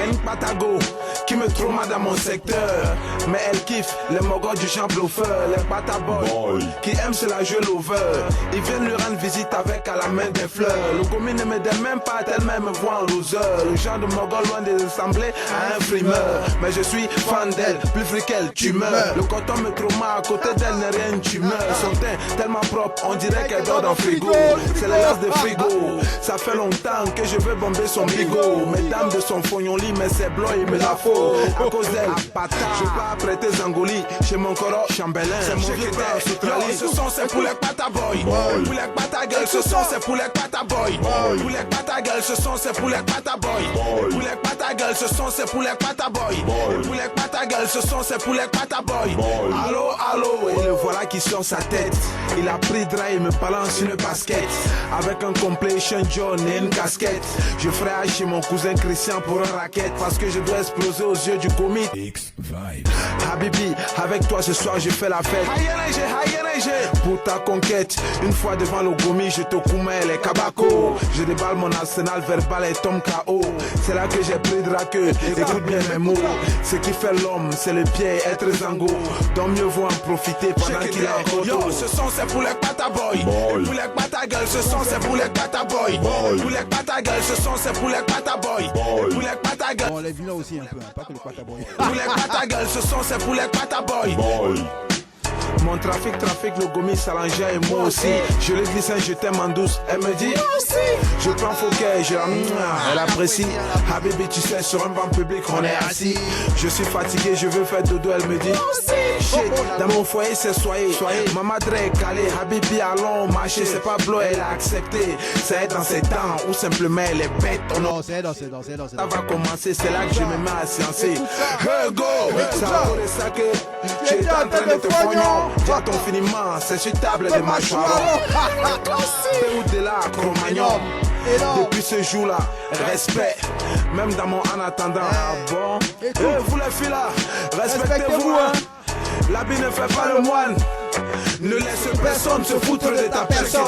une patago qui me trauma dans mon secteur. Mais elle kiffe les mogots du champ bluffeur, les pataboys qui aiment se la jouer l'over. Ils viennent lui rendre visite avec à la main des fleurs. Le commis ne me donne même pas, tellement me voit en loser. Le genre de mogol loin des assemblées à un frimeur. Mais je suis fan d'elle, plus free qu'elle, tu meurs. Le coton me trauma, à côté d'elle n'est rien, tu meurs. Son teint tellement propre, on dirait qu'elle dort dans le frigo. C'est la glace de frigo. Ça fait longtemps que je veux bomber son bigot. Mesdames de son fognon lit, mais c'est blanc, il me la faut. À cause d'elle, je pars prêter Zangoli chez mon coro chambellan. C'est mon vieux yo, ce sont ces poulets pataboy. Poulet patagueule, ce sont ces poulets pataboy. Poulet patagueule, ce sont ces poulets pataboy. Poulet patagueule, ce sont ces poulets pataboy. Poulet patagueule, ce sont ces poulets pataboy. Allô, allô, et le voilà qui sort sa tête. Il a pris drap et me balance une basket. Avec un completion John et une casquette. Je ferai H chez mon cousin Christian pour un racket. Parce que je dois exploser aux yeux du comique. X-Vibes. Habibi, avec toi ce soir je fais la fête. Pour ta conquête, une fois devant le gomi, je te coumets les kabako. Je déballe mon arsenal verbal et tombe KO. C'est là que j'ai pris de la queue. Écoute bien mes mots. Ce qui fait l'homme, c'est le pied, être zango. Donc mieux vaut en profiter pendant qu'il est en yo, ce sont ces poulets pataboy. Poulets patagueule, ce sont ces poulets pataboy. Poulets patagueule, ce sont ces poulets pataboy. Poulets patagueule. On les vilains aussi un peu, hein, pas que le pataboy. Poulets patagueule, ce sont ces poulets pataboy. Mon trafic, le gomi s'allongeait et moi aussi. Je lui glisse un je t'aime en douce. Elle me dit, moi aussi. Je prends Fouquet, je la elle apprécie. Habibi, tu sais, sur un banc public, on est assis. Je suis fatigué, je veux faire dodo, elle me dit, moi aussi. Shit, dans mon foyer, c'est soyez. Ma madre est calée, Habibi, allons marcher. C'est pas bleu, elle a accepté. Ça est dans ses dents ou simplement elle est bête. Oh non, c'est dans. Ça va commencer, c'est là que je me mets à sciencer. Hey go, ça va de ça que tu es en train de te pognon. Vois ton finiment, c'est sur table de mâchoire. Ou de là, Cro-Magnon. Depuis ce jour-là, respect. Même dans mon en attendant. Ah bon? Vous les filles là, respectez-vous. Hein. L'habit ne fait pas le moine. Ne laisse personne se foutre de ta personne.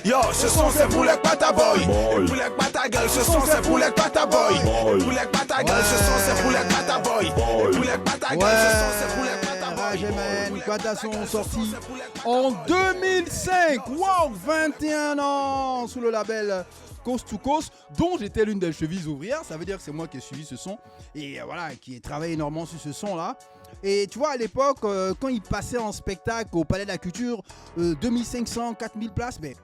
Yo, ce sont ces poulets pataboy. Poulets patagueule, ce sont ces poulets pataboy. Poulets patagueule, ce sont ces poulets pataboy. Poulets patagueule, ce sont ces poulets pataboy. Quata sont sortis en 2005. Wow, 21 ans sous le label Coast to Coast, dont j'étais l'une des chevilles ouvrières. Ça veut dire que c'est moi qui ai suivi ce son et voilà, qui ai travaillé énormément sur ce son-là. Et tu vois, à l'époque, quand il passait en spectacle au Palais de la Culture, 2500, 4000 places, mais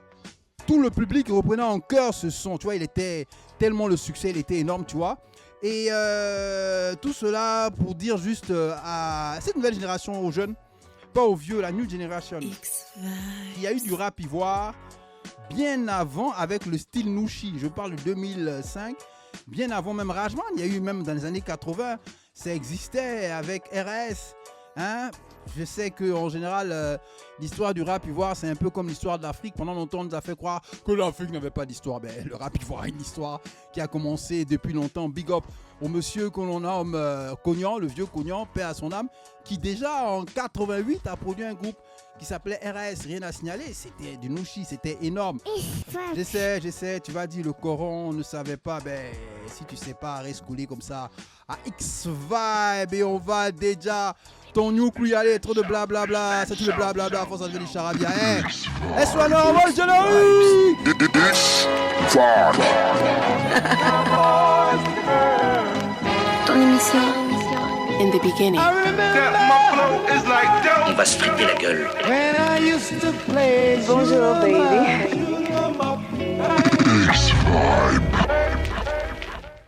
tout le public reprenait en chœur ce son. Tu vois, il était tellement le succès, il était énorme, tu vois. Et tout cela pour dire juste à cette nouvelle génération, aux jeunes, pas aux vieux, la new generation. Il y a eu du rap ivoire bien avant avec le style Nouchi. Je parle de 2005. Bien avant même Rajman, il y a eu même dans les années 80, ça existait avec RS. Hein? Je sais qu'en général, l'histoire du rap ivoire, c'est un peu comme l'histoire de l'Afrique. Pendant longtemps, on nous a fait croire que l'Afrique n'avait pas d'histoire. Ben, le rap ivoire a une histoire qui a commencé depuis longtemps. Big up au monsieur que l'on nomme Cognan, le vieux Cognan, paix à son âme, qui déjà en 88 a produit un groupe qui s'appelait RAS, rien à signaler. C'était du Nouchi, c'était énorme. J'essaie, tu vas dire le Coran, on ne savait pas. Ben, si tu sais pas, reste coulé comme ça à X-Vibe et on va déjà... Ton new crew y aller, trop de blablabla, c'est tout le blablabla, faut s'en devenir charabia, hein. S1 normal, January! Ton émission, in the beginning. On va se friter la gueule. Bonjour, baby.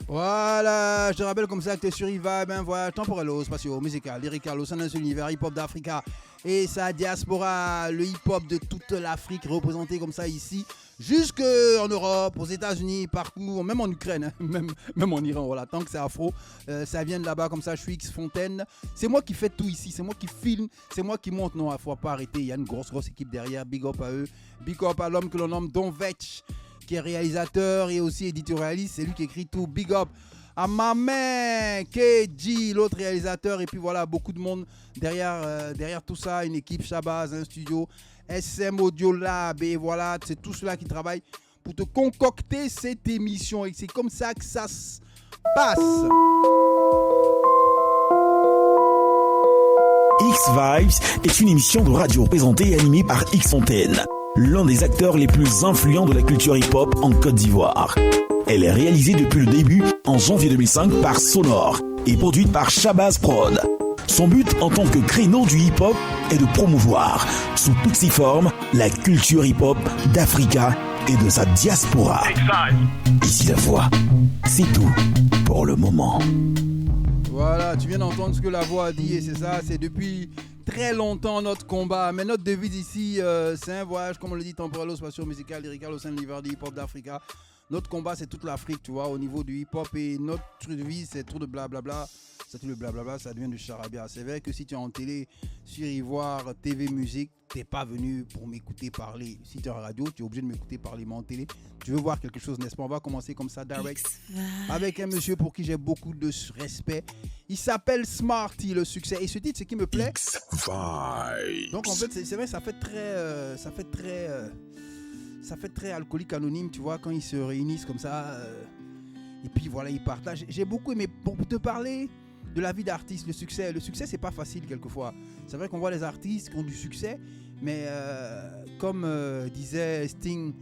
Voilà, je te rappelle comme ça que tu es sur Iva, ben voilà, temporello, spatio, musical, lyrical, au sein de l'univers hip-hop d'Africa et sa diaspora, le hip-hop de toute l'Afrique représenté comme ça ici, jusque en Europe, aux États-Unis, partout, même en Ukraine, même en Iran, voilà, tant que c'est afro, ça vient de là-bas comme ça, je suis X Fontaine, c'est moi qui fais tout ici, c'est moi qui filme, c'est moi qui monte, non, il ne faut pas arrêter, il y a une grosse équipe derrière, big up à eux, big up à l'homme que l'on nomme Don Vetch, qui est réalisateur et aussi éditorialiste, c'est lui qui écrit tout, big up à ma main, KG, l'autre réalisateur, et puis voilà, beaucoup de monde derrière tout ça, une équipe Shabazz, un studio, SM Audio Lab, et voilà, c'est tout cela qui travaille pour te concocter cette émission, et c'est comme ça que ça se passe. X-Vibes est une émission de radio présentée et animée par X-Fontaine, l'un des acteurs les plus influents de la culture hip-hop en Côte d'Ivoire. Elle est réalisée depuis le début, en janvier 2005, par Sonor et produite par Shabazz Prod. Son but en tant que créneau du hip-hop est de promouvoir, sous toutes ses formes, la culture hip-hop d'Africa et de sa diaspora. Ici la voix, c'est tout pour le moment. Voilà, tu viens d'entendre ce que la voix a dit et c'est ça, c'est depuis très longtemps notre combat. Mais notre devise ici, c'est un voyage, comme on le dit, temporel, spatio-musical, lyrical au sein de l'univers du hip-hop d'Africa. Notre combat, c'est toute l'Afrique, tu vois, au niveau du hip-hop. Et notre devise, c'est trop de blablabla. C'est tout le blablabla, ça devient du charabia. C'est vrai que si tu es en télé, sur Ivoire, TV, musique, t'es pas venu pour m'écouter parler. Si tu es en radio, tu es obligé de m'écouter parler. Mais en télé, tu veux voir quelque chose, n'est-ce pas? On va commencer comme ça, direct, avec un monsieur pour qui j'ai beaucoup de respect. Il s'appelle Smarty, le succès. Et ce titre, c'est qui me plaît. Donc en fait, c'est vrai, ça fait très alcoolique anonyme, tu vois, quand ils se réunissent comme ça. Et puis voilà, ils partagent. J'ai beaucoup aimé, pour te parler de la vie d'artiste, le succès, c'est pas facile quelquefois. C'est vrai qu'on voit les artistes qui ont du succès, mais comme disait Sting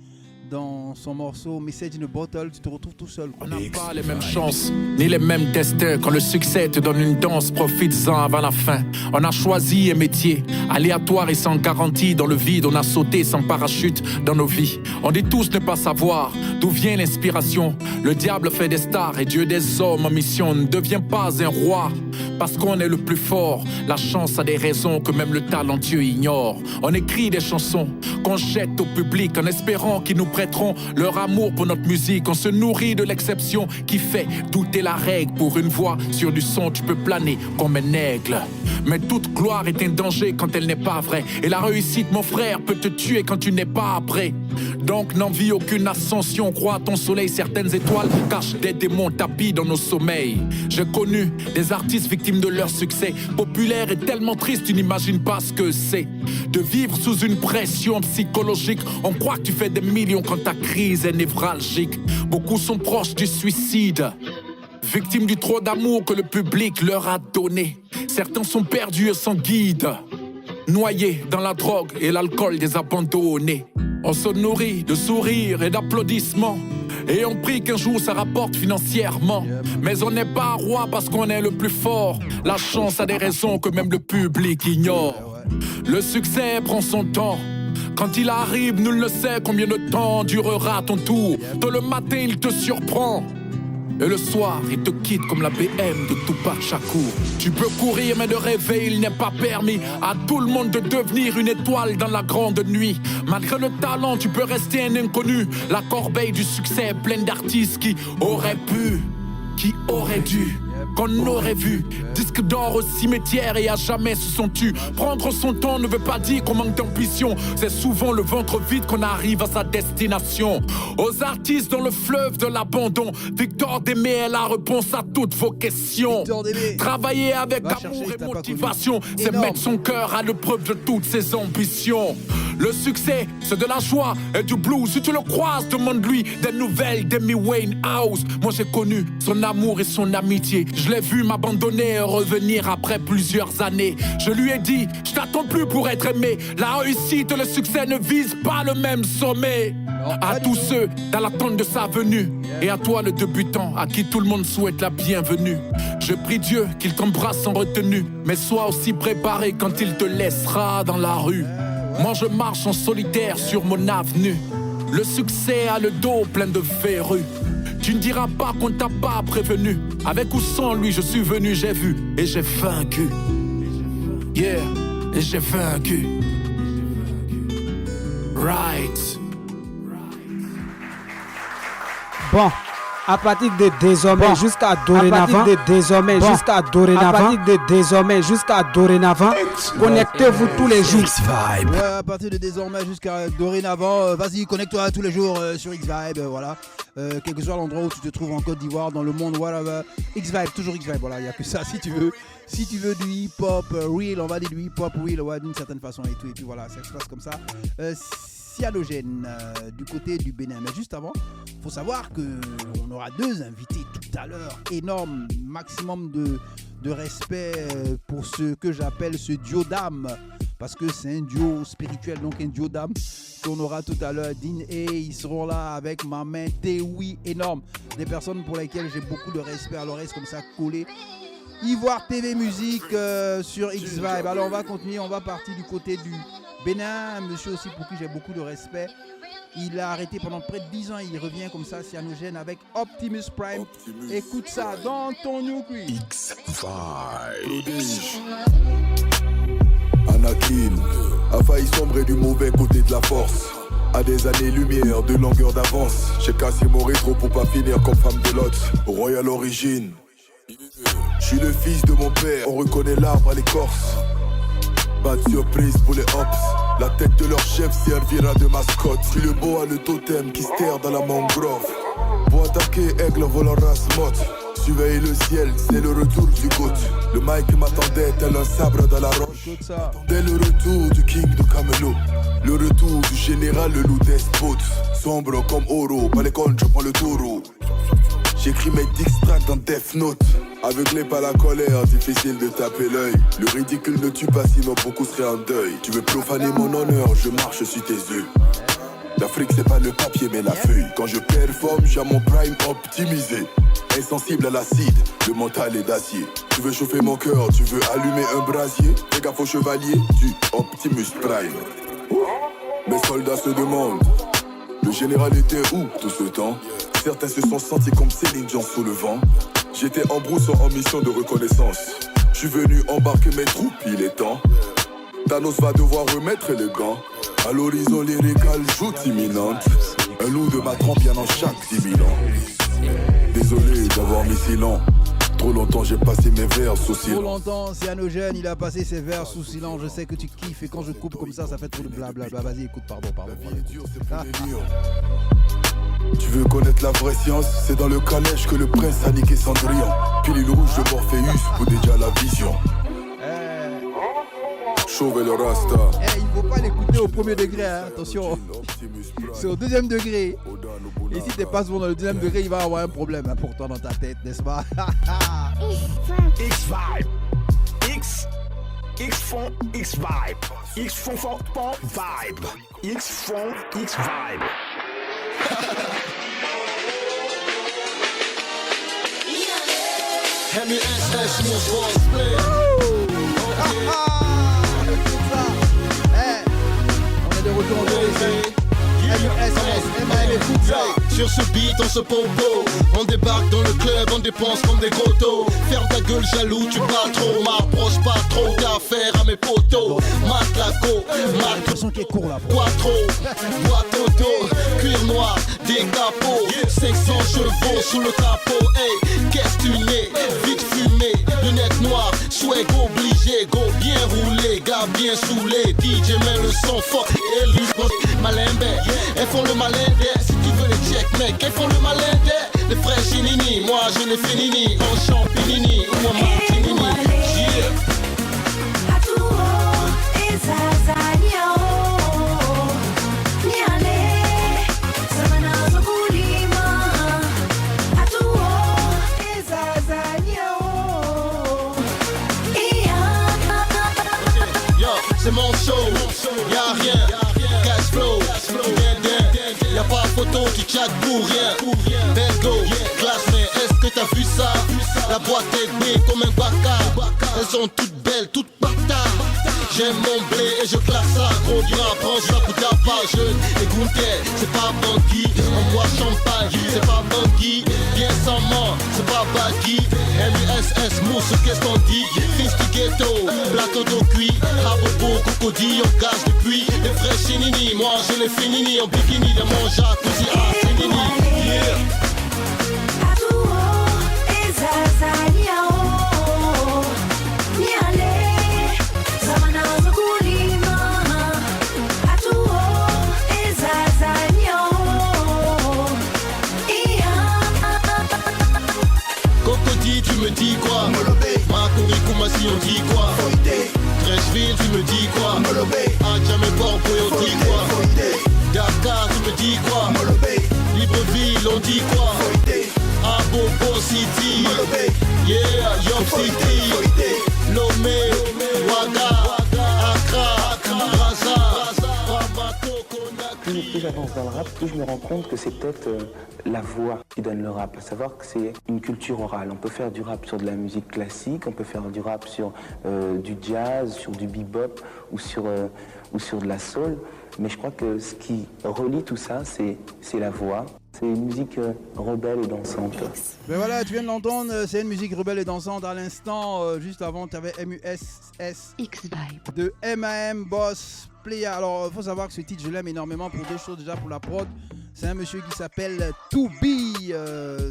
dans son morceau Message in a Bottle, tu te retrouves tout seul. On n'a pas les mêmes chances, ni les mêmes destins. Quand le succès te donne une danse, profites-en avant la fin. On a choisi un métier aléatoire et sans garantie. Dans le vide, on a sauté sans parachute dans nos vies. On dit tous ne pas savoir d'où vient l'inspiration. Le diable fait des stars et Dieu des hommes en mission. Ne devient pas un roi parce qu'on est le plus fort. La chance a des raisons que même le talentueux ignore. On écrit des chansons qu'on jette au public en espérant qu'ils nous prêteront leur amour pour notre musique. On se nourrit de l'exception qui fait douter la règle. Pour une voix sur du son, tu peux planer comme un aigle. Mais toute gloire est un danger quand elle n'est pas vraie. Et la réussite, mon frère, peut te tuer quand tu n'es pas prêt. Donc n'envie aucune ascension. Crois à ton soleil, certaines étoiles cachent des démons tapis dans nos sommeils. J'ai connu des artistes victimes de leur succès. Populaire et tellement triste, tu n'imagines pas ce que c'est. De vivre sous une pression psychologique. On croit que tu fais des millions quand ta crise est névralgique. Beaucoup sont proches du suicide, victimes du trop d'amour que le public leur a donné. Certains sont perdus et sans guide, noyés dans la drogue et l'alcool des abandonnés. On se nourrit de sourires et d'applaudissements et on prie qu'un jour ça rapporte financièrement. Mais on n'est pas roi parce qu'on est le plus fort. La chance a des raisons que même le public ignore. Le succès prend son temps. Quand il arrive, nul ne sait combien de temps durera ton tour. Tôt le matin, il te surprend. Et le soir, il te quitte comme la BM de Tupac Shakur. Tu peux courir, mais de rêver, il n'est pas permis à tout le monde de devenir une étoile dans la grande nuit. Malgré le talent, tu peux rester un inconnu. La corbeille du succès est pleine d'artistes qui auraient pu, qui auraient dû, qu'on aurait vu. Disque d'or au cimetière et à jamais se sont tus. Prendre son temps ne veut pas dire qu'on manque d'ambition. C'est souvent le ventre vide qu'on arrive à sa destination. Aux artistes dans le fleuve de l'abandon, Victor Démé est la réponse à toutes vos questions. Travailler avec amour et motivation, c'est mettre son cœur à l'épreuve de toutes ses ambitions. Le succès, c'est de la joie et du blues. Si tu le croises, demande-lui des nouvelles d'Amy Winehouse. Moi j'ai connu son amour et son amitié. Je l'ai vu m'abandonner et revenir après plusieurs années. Je lui ai dit, je t'attends plus pour être aimé. La réussite et le succès ne visent pas le même sommet. À tous ceux dans l'attente de sa venue, et à toi le débutant, à qui tout le monde souhaite la bienvenue. Je prie Dieu qu'il t'embrasse sans retenue, mais sois aussi préparé quand il te laissera dans la rue. Moi je marche en solitaire sur mon avenue. Le succès a le dos plein de verrues. Tu ne diras pas qu'on t'a pas prévenu. Avec ou sans lui je suis venu, j'ai vu et j'ai vaincu. Yeah, et j'ai vaincu. Right. Bon, à partir de désormais jusqu'à dorénavant, connectez-vous tous les jours. Ouais, à partir de désormais jusqu'à dorénavant, vas-y, connecte-toi tous les jours sur X-Vibe, voilà. Quel que soit l'endroit où tu te trouves en Côte d'Ivoire, dans le monde, voilà. X-Vibe, toujours X-Vibe, voilà, il n'y a que ça si tu veux. Si tu veux du hip-hop real, on va dire du hip-hop real, ouais, d'une certaine façon et tout, et puis voilà, ça se passe comme ça. Cyanogène du côté du Bénin. Mais juste avant, faut savoir qu'on aura deux invités tout à l'heure, énorme, maximum de respect pour ce que j'appelle ce duo d'âme. Parce que c'est un duo spirituel, donc un duo d'âme qu'on aura tout à l'heure. Dean et ils seront là avec ma main Tewi énorme. Des personnes pour lesquelles j'ai beaucoup de respect à l'oreille, comme ça collé. Ivoire TV Musique sur X-Vibe. Alors on va continuer, on va partir du côté du Bénin. Un monsieur aussi pour qui j'ai beaucoup de respect. Il a arrêté pendant près de 10 ans. Il revient comme ça, cyanogène, avec Optimus Prime. Écoute ça dans ton New Creed. X-Vibe. Anakin a failli sombrer du mauvais côté de la force. À des années-lumière de longueur d'avance. J'ai cassé mon rétro pour pas finir comme femme de Lot. Royal origine. Je suis le fils de mon père, on reconnaît l'arbre à l'écorce. Pas de surprise pour les hops. La tête de leur chef servira de mascotte. Je suis le boa, le totem qui se terre dans la mangrove. Pour attaquer, aigle volant race motte. Surveille le ciel, c'est le retour du GOAT. Le mic m'attendait tel un sabre dans la roche. Dès le retour du king de Camelot. Le retour du général, le loup despote. Sombre comme Oro, pas les connes, je prends le taureau. J'écris mes tracks dans Death Note. Aveuglé par la colère, difficile de taper l'œil. Le ridicule ne tue pas, sinon beaucoup seraient en deuil. Tu veux profaner mon honneur, je marche sur tes yeux. L'Afrique c'est pas le papier mais la feuille. Quand je performe, j'ai mon prime optimisé. Insensible à l'acide, le mental est d'acier. Tu veux chauffer mon cœur, tu veux allumer un brasier. Fais gaffe au chevalier du Optimus Prime. Mes soldats se demandent, le général était où tout ce temps? Certains se sont sentis comme Céline Dion sous le vent. J'étais en brousse en mission de reconnaissance. Je suis venu embarquer mes troupes, il est temps. Thanos va devoir remettre les gants. À l'horizon lyrical, joute imminente. Un loup de ma trempe bien en chaque 10 000 ans. Désolé d'avoir mis silence. Trop longtemps j'ai passé mes vers sous silence. Trop longtemps, Cyanogène, il a passé ses vers sous silence. Je sais que tu kiffes et quand je coupe comme ça fait trop de blablabla. Vas-y, écoute, pardon. Tu veux connaître la vraie science? C'est dans le calèche que le prince a niqué Cendrillon. Pilule rouge de Morpheus pour déjà la vision. Chauve et le rasta. Il faut pas l'écouter au premier degré, hein. Attention. C'est au deuxième degré. Et si t'es pas souvent dans le deuxième degré, il va avoir un problème important dans ta tête, n'est-ce pas? X-Vibe. X-Fond, X-Vibe. X-Fond, Vibe. X-Fond, X-Vibe. MUSS, mon split. On est de retour en vérité. Sur ce beat, on se popo. On débarque dans le club, on dépense comme des gros taux. Ferme ta gueule, jaloux, tu parles trop. M'approche pas trop, t'as affaire à mes potos. Mat la go, mat qui est court là. Quattro, boîte auto, cuir noir, des capots. 500 chevaux sous le capot. Hey, qu'est-ce tu n'es? Vite fumé, lunettes noires, swag obligé, go bien roulé, gars bien saoulé. DJ met le son fort et libre. Malembe, elles font le malin si tu veux les check mec, elles font le malin les frères chinini, moi je les fais nini, en champinini ou en martinini. Yeah. C'est mon show, y'a rien, cash flow, y'a pas photo, tu tchattes pour rien. Let's go, classe, mais est-ce que t'as vu ça? La boîte est née comme un bacard. Elles sont toutes belles, toutes bâtards. J'aime mon blé et je classe ça. Gros dur, prends ça pour ta part. Jeune et goûter, c'est pas Bangui. On boit champagne, c'est pas Bangui. Bien sans mort, c'est pas Bagui. MUSS, mousse, qu'est-ce qu'on dit? Fils du ghetto, plateau d'eau cuit. Rabobo, cocody, on gage depuis. Les frères chinini, moi je les fais nini. En bikini, dans mon jacuzzi, c'est nini. Yeah. Cocody, tu me dis quoi? Makori Koumassi, on dit quoi? Trècheville, tu me dis quoi? Adjamé Bordeaux, on dit quoi? Dakar, tu me dis quoi? Libreville, on dit quoi? Abobo City, yeah, yo City, Lomé, Ouaga, Accra, Brazza, Bamako, Conakry. Plus j'avance dans le rap, plus je me rends compte que c'est peut-être la voix qui donne le rap. À savoir que c'est une culture orale. On peut faire du rap sur de la musique classique, on peut faire du rap sur du jazz, sur du bebop ou sur de la soul. Mais je crois que ce qui relie tout ça, c'est la voix. C'est une musique rebelle et dansante. Ben voilà, tu viens de l'entendre, c'est une musique rebelle et dansante. À l'instant, juste avant, tu avais MUSS X-Vibe de MAM Boss Playa. Alors, il faut savoir que ce titre, je l'aime énormément pour deux choses. Déjà, pour la prod, c'est un monsieur qui s'appelle 2B.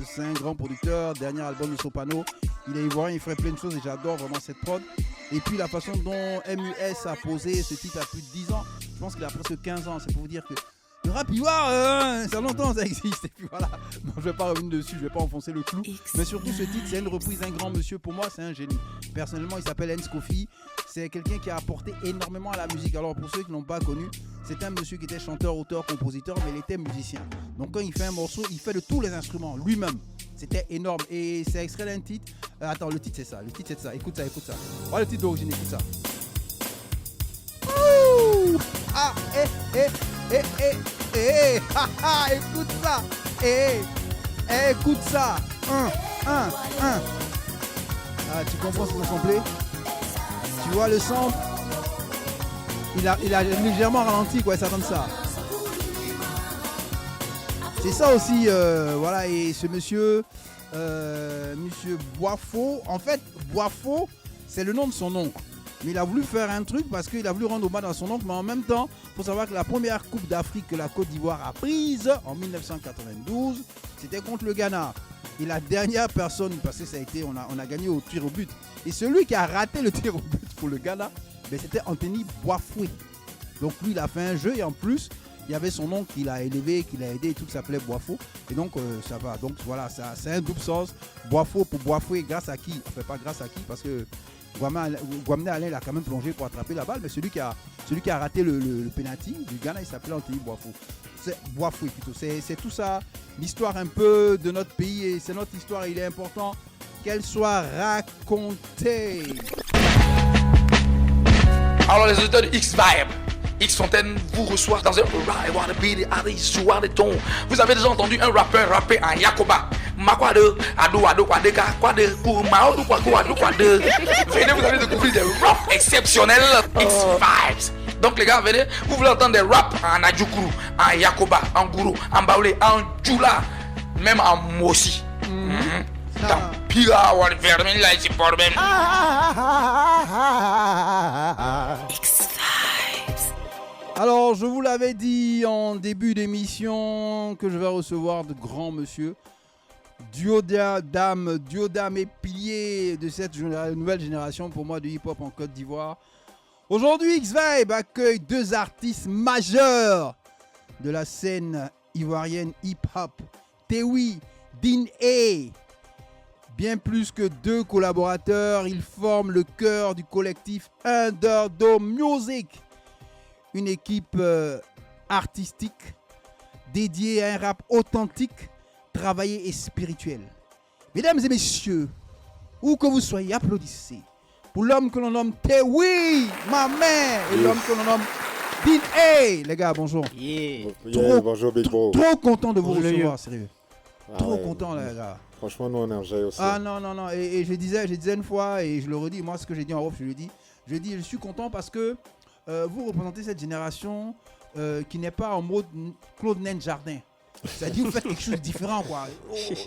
C'est un grand producteur, dernier album de Sopano. Il est ivoirien, il ferait plein de choses et j'adore vraiment cette prod. Et puis, la façon dont MUS a posé ce titre à plus de 10 ans, je pense qu'il a presque 15 ans. C'est pour vous dire que le rap ivoire, ça longtemps ça existe. Et puis voilà, non, je vais pas revenir dessus, je vais pas enfoncer le clou. Mais surtout ce titre, c'est une reprise d'un grand monsieur. Pour moi, c'est un génie. Personnellement, il s'appelle Hens Kofi. C'est quelqu'un qui a apporté énormément à la musique. Alors pour ceux qui l'ont pas connu, c'est un monsieur qui était chanteur, auteur, compositeur, mais il était musicien. Donc quand il fait un morceau, il fait de tous les instruments lui-même. C'était énorme. Et c'est extrait d'un titre. Attends, le titre c'est ça. Le titre c'est ça. Écoute ça, écoute ça. Voilà le titre d'origine, écoute ça. Ouh! Ah, écoute ça. Écoute ça. Ah, tu comprends ce qu'on samplé? Tu vois le sample? Il a légèrement ralenti, quoi, ça donne ça. C'est ça aussi, voilà, et ce monsieur Boifo, en fait, Boifo, c'est le nom de son oncle. Mais il a voulu faire un truc parce qu'il a voulu rendre hommage à son oncle, mais en même temps, il faut savoir que la première Coupe d'Afrique que la Côte d'Ivoire a prise en 1992, c'était contre le Ghana. Et la dernière personne, parce que ça a été, on a gagné au tir au but. Et celui qui a raté le tir au but pour le Ghana, ben c'était Anthony Boifoué. Donc lui, il a fait un jeu et en plus, il y avait son oncle qui l'a élevé, qui l'a aidé et tout, qui s'appelait Boifo. Et donc, ça va. Donc voilà, ça, c'est un double sens. Boifo pour Boifoué, grâce à qui? Enfin, pas grâce à qui, parce que Guamné Alain, il a quand même plongé pour attraper la balle, mais celui qui a raté le penalty du Ghana, il s'appelait Anthony Boifo. C'est Boifoué plutôt. C'est tout ça, l'histoire un peu de notre pays, et c'est notre histoire et il est important qu'elle soit racontée. Alors les auditeurs de X-Vibe, X-Fontaine vous reçoit dans un ton. Vous avez déjà entendu un rappeur rapper en Yakoba. Venez, vous allez découvrir des rap exceptionnels X-Vibes. Donc les gars, venez, vous voulez entendre des rap en Adjoukuru, en Yakoba, en Gourou, en Baoulé, en Djoula, même en Mossi. Dans Pira, on ferme là, c'est pour même. Alors, je vous l'avais dit en début d'émission que je vais recevoir de grands monsieur, duo d'âme et piliers de cette nouvelle génération pour moi de hip-hop en Côte d'Ivoire. Aujourd'hui, X-Vibe accueille deux artistes majeurs de la scène ivoirienne hip-hop. Tewi, Din A. Bien plus que deux collaborateurs, ils forment le cœur du collectif Underdome Music. Une équipe artistique dédiée à un rap authentique, travaillé et spirituel. Mesdames et messieurs, où que vous soyez, applaudissez pour l'homme que l'on nomme Tewi, ma mère, et l'homme que l'on nomme Din A. Les gars, bonjour. Bonjour Big Bro. Trop content de vous recevoir, sérieux. Trop content, les gars. Franchement, nous on est en jaille aussi. Ah non. Et je disais une fois, et je le redis, moi ce que j'ai dit en off, je le dis. Je suis content parce que vous représentez cette génération qui n'est pas en mode Claude Naine Jardin. C'est-à-dire vous faites quelque chose de différent, quoi.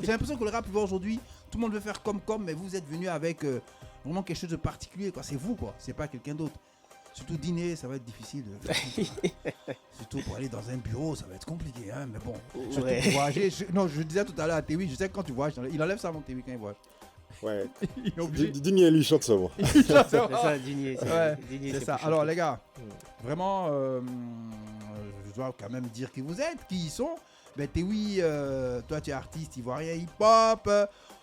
J'ai l'impression que le rap aujourd'hui, tout le monde veut faire comme, mais vous êtes venu avec vraiment quelque chose de particulier, quoi. C'est vous, quoi. C'est pas quelqu'un d'autre. Surtout dîner, ça va être difficile. Surtout pour aller dans un bureau, ça va être compliqué, hein. Mais bon, surtout pour voyager. Je disais tout à l'heure à Tewi, je sais que quand tu voyages, il enlève ça avant Tewi quand il voyage. Ouais. Digné, lui, chante ça, moi. C'est ça, Digné. C'est ça. Alors, les gars, vraiment, je dois quand même dire qui vous êtes, qui ils sont. Ben, Tewi, toi, tu es artiste ivoirien hip-hop,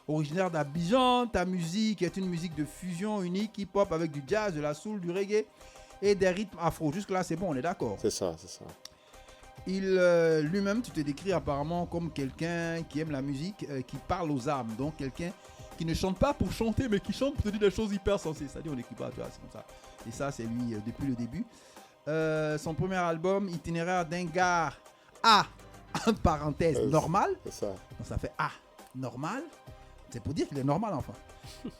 originaire d'Abidjan. Ta musique est une musique de fusion unique, hip-hop avec du jazz, de la soul, du reggae et des rythmes afro. Jusque-là, c'est bon, on est d'accord. C'est ça. Lui-même, tu te décris apparemment comme quelqu'un qui aime la musique, qui parle aux âmes. Donc, quelqu'un qui ne chante pas pour chanter, mais qui chante pour te dire des choses hyper sensées. C'est-à-dire, on n'écrit pas, tu vois, c'est comme ça. Et ça, c'est lui depuis le début. Son premier album, Itinéraire d'un gars A, entre parenthèses, normal. C'est ça. Donc ça fait A, normal. C'est pour dire qu'il est normal, enfin.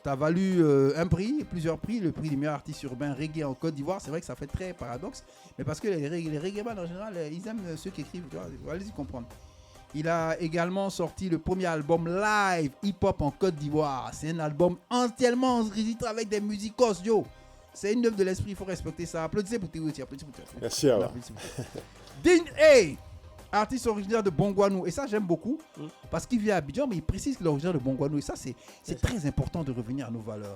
T'as valu un prix, plusieurs prix, le prix du meilleur artiste urbain reggae en Côte d'Ivoire. C'est vrai que ça fait très paradoxe, mais parce que les reggaeman en général, ils aiment ceux qui écrivent, tu vois, allez-y comprendre. Il a également sorti le premier album live hip-hop en Côte d'Ivoire. C'est un album entièrement enregistré avec des musicos, yo. C'est une œuvre de l'esprit, il faut respecter ça. Applaudissez pour Théo. Merci, alors. Dean A, artiste originaire de Bongwanou. Et ça, j'aime beaucoup parce qu'il vient à Abidjan, mais il précise qu'il est originaire de Bongwanou. Et ça, c'est très important de revenir à nos valeurs.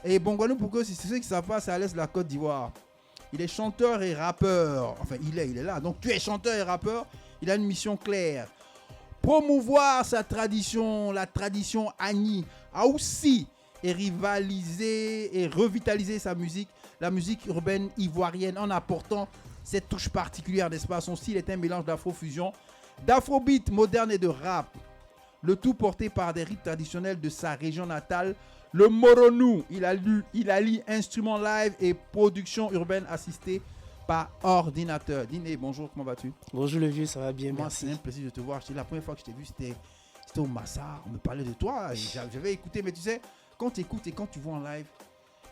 Et Bongwanou, pour que c'est ceux qui ne savent pas, c'est à l'est de la Côte d'Ivoire. Il est chanteur et rappeur. Enfin, il est là. Donc, tu es chanteur et rappeur. Il a une mission claire. Promouvoir sa tradition, la tradition Agni, Aoussi, et rivaliser et revitaliser sa musique, la musique urbaine ivoirienne, en apportant cette touche particulière, n'est-ce pas? Son style est un mélange d'afrofusion, d'afrobeat moderne et de rap. Le tout porté par des rythmes traditionnels de sa région natale, le Moronou. Il allie instruments live et production urbaine assistée par ordinateur. Diné, bonjour, comment vas-tu? Bonjour le vieux, ça va bien, moi, merci. C'est un plaisir de te voir. La première fois que je t'ai vu, c'était au Massa. On me parlait de toi. J'avais écouté, mais tu sais, quand tu écoutes et quand tu vois en live,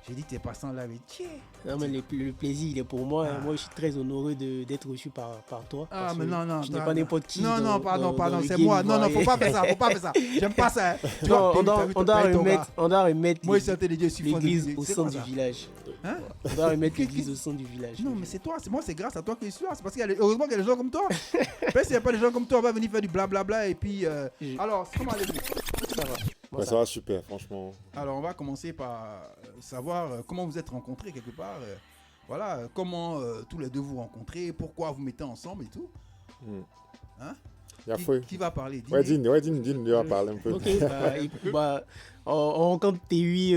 j'ai dit, t'es passé en live et tiens. Non, mais le plaisir, il est pour moi. Moi, je suis très honoré d'être reçu par toi. Ah, mais non. Je n'ai pas n'importe qui. Non, pardon, c'est moi. Non, faut pas faire ça. J'aime pas ça. Tu vois, on doit remettre moi, l'église au centre du village. Hein? On doit remettre l'église au centre du village. Non, mais c'est toi. C'est grâce à toi que je suis là. C'est parce qu'il y a heureusement qu'il y a des gens comme toi. Parce qu'il n'y a pas des gens comme toi, on va venir faire du blablabla et puis. Alors, comment allez-vous? Ça va. Ouais, ça va super, franchement. Alors, on va commencer par savoir comment vous êtes rencontrés quelque part. Voilà, comment tous les deux vous rencontrez, pourquoi vous mettez ensemble et tout. Hein? Qui va parler? Ouais, Dean va parler un peu. Ok, on rencontre Théoui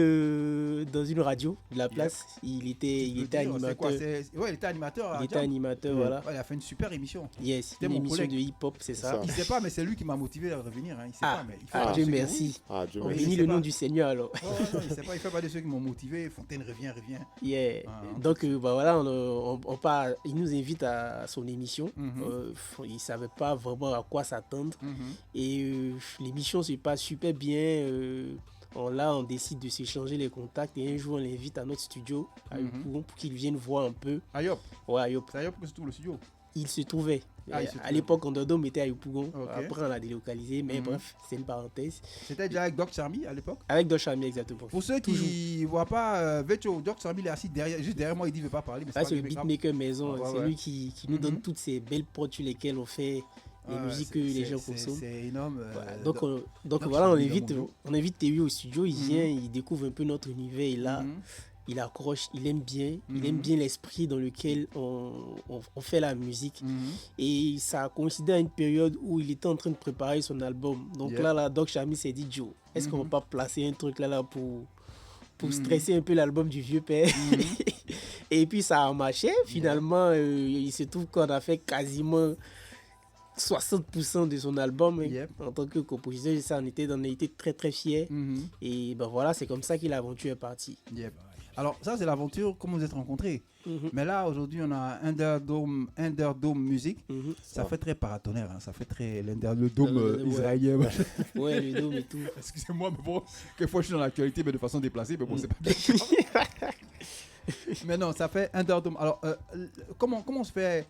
dans une radio de la place. Il était animateur. Ouais, il était animateur. Il était animateur, voilà. Ouais, il a fait une super émission. Yes, une émission de hip-hop, c'est ça. Il sait pas, mais c'est lui qui m'a motivé à revenir. Hein. Il sait pas, mais il fait Dieu merci. On bénit le nom du Seigneur alors. Non, il sait pas, il fait pas de ceux qui m'ont motivé. Fontaine revient. Yeah. Donc voilà, on part. Il nous invite à son émission. Il savait pas vraiment à quoi s'attendre. Et l'émission se passe super bien. On décide de s'échanger les contacts et un jour on l'invite à notre studio à Yopougon pour qu'il vienne voir un peu. À Yop? Ouais, à Yop. C'est à Yop que se trouve le studio? Il se trouvait. À l'époque, Ondodome était à Yopougon. Après, on l'a délocalisé. Mais bref, c'est une parenthèse. C'était déjà avec Doc Charmy à l'époque? Avec Doc Charmy, exactement. Pour ceux qui ne voient pas, Doc Charmy il est assis juste derrière moi. Il dit qu'il ne veut pas parler. C'est le beatmaker maison. C'est lui qui nous donne toutes ces belles prods sur lesquelles on fait les musiques que les gens consomment. C'est énorme. Donc voilà, on invite Théoui au studio. Il vient, il découvre un peu notre univers. Et là, il accroche, il aime bien l'esprit dans lequel on fait la musique. Et ça a coïncidé à une période où il était en train de préparer son album. Donc là, Doc Charmy s'est dit, Joe, est-ce qu'on va pas placer un truc là pour stresser un peu l'album du vieux père? Et puis ça a marché. Finalement, il se trouve qu'on a fait quasiment 60% de son album en tant que compositeur. Ça, on était très très fiers. Et ben voilà, c'est comme ça que l'aventure est partie. Alors ça, c'est l'aventure, comment vous êtes rencontrés. Mais là, aujourd'hui, on a Underdome Music. Ça fait très paratonnerre, hein. Ça fait très le dôme israélien. Ouais, le dôme et tout. Excusez-moi, mais bon, quelquefois je suis dans l'actualité, mais de façon déplacée, mais bon, c'est pas bien. Mais non, ça fait Underdome. Alors, comment se fait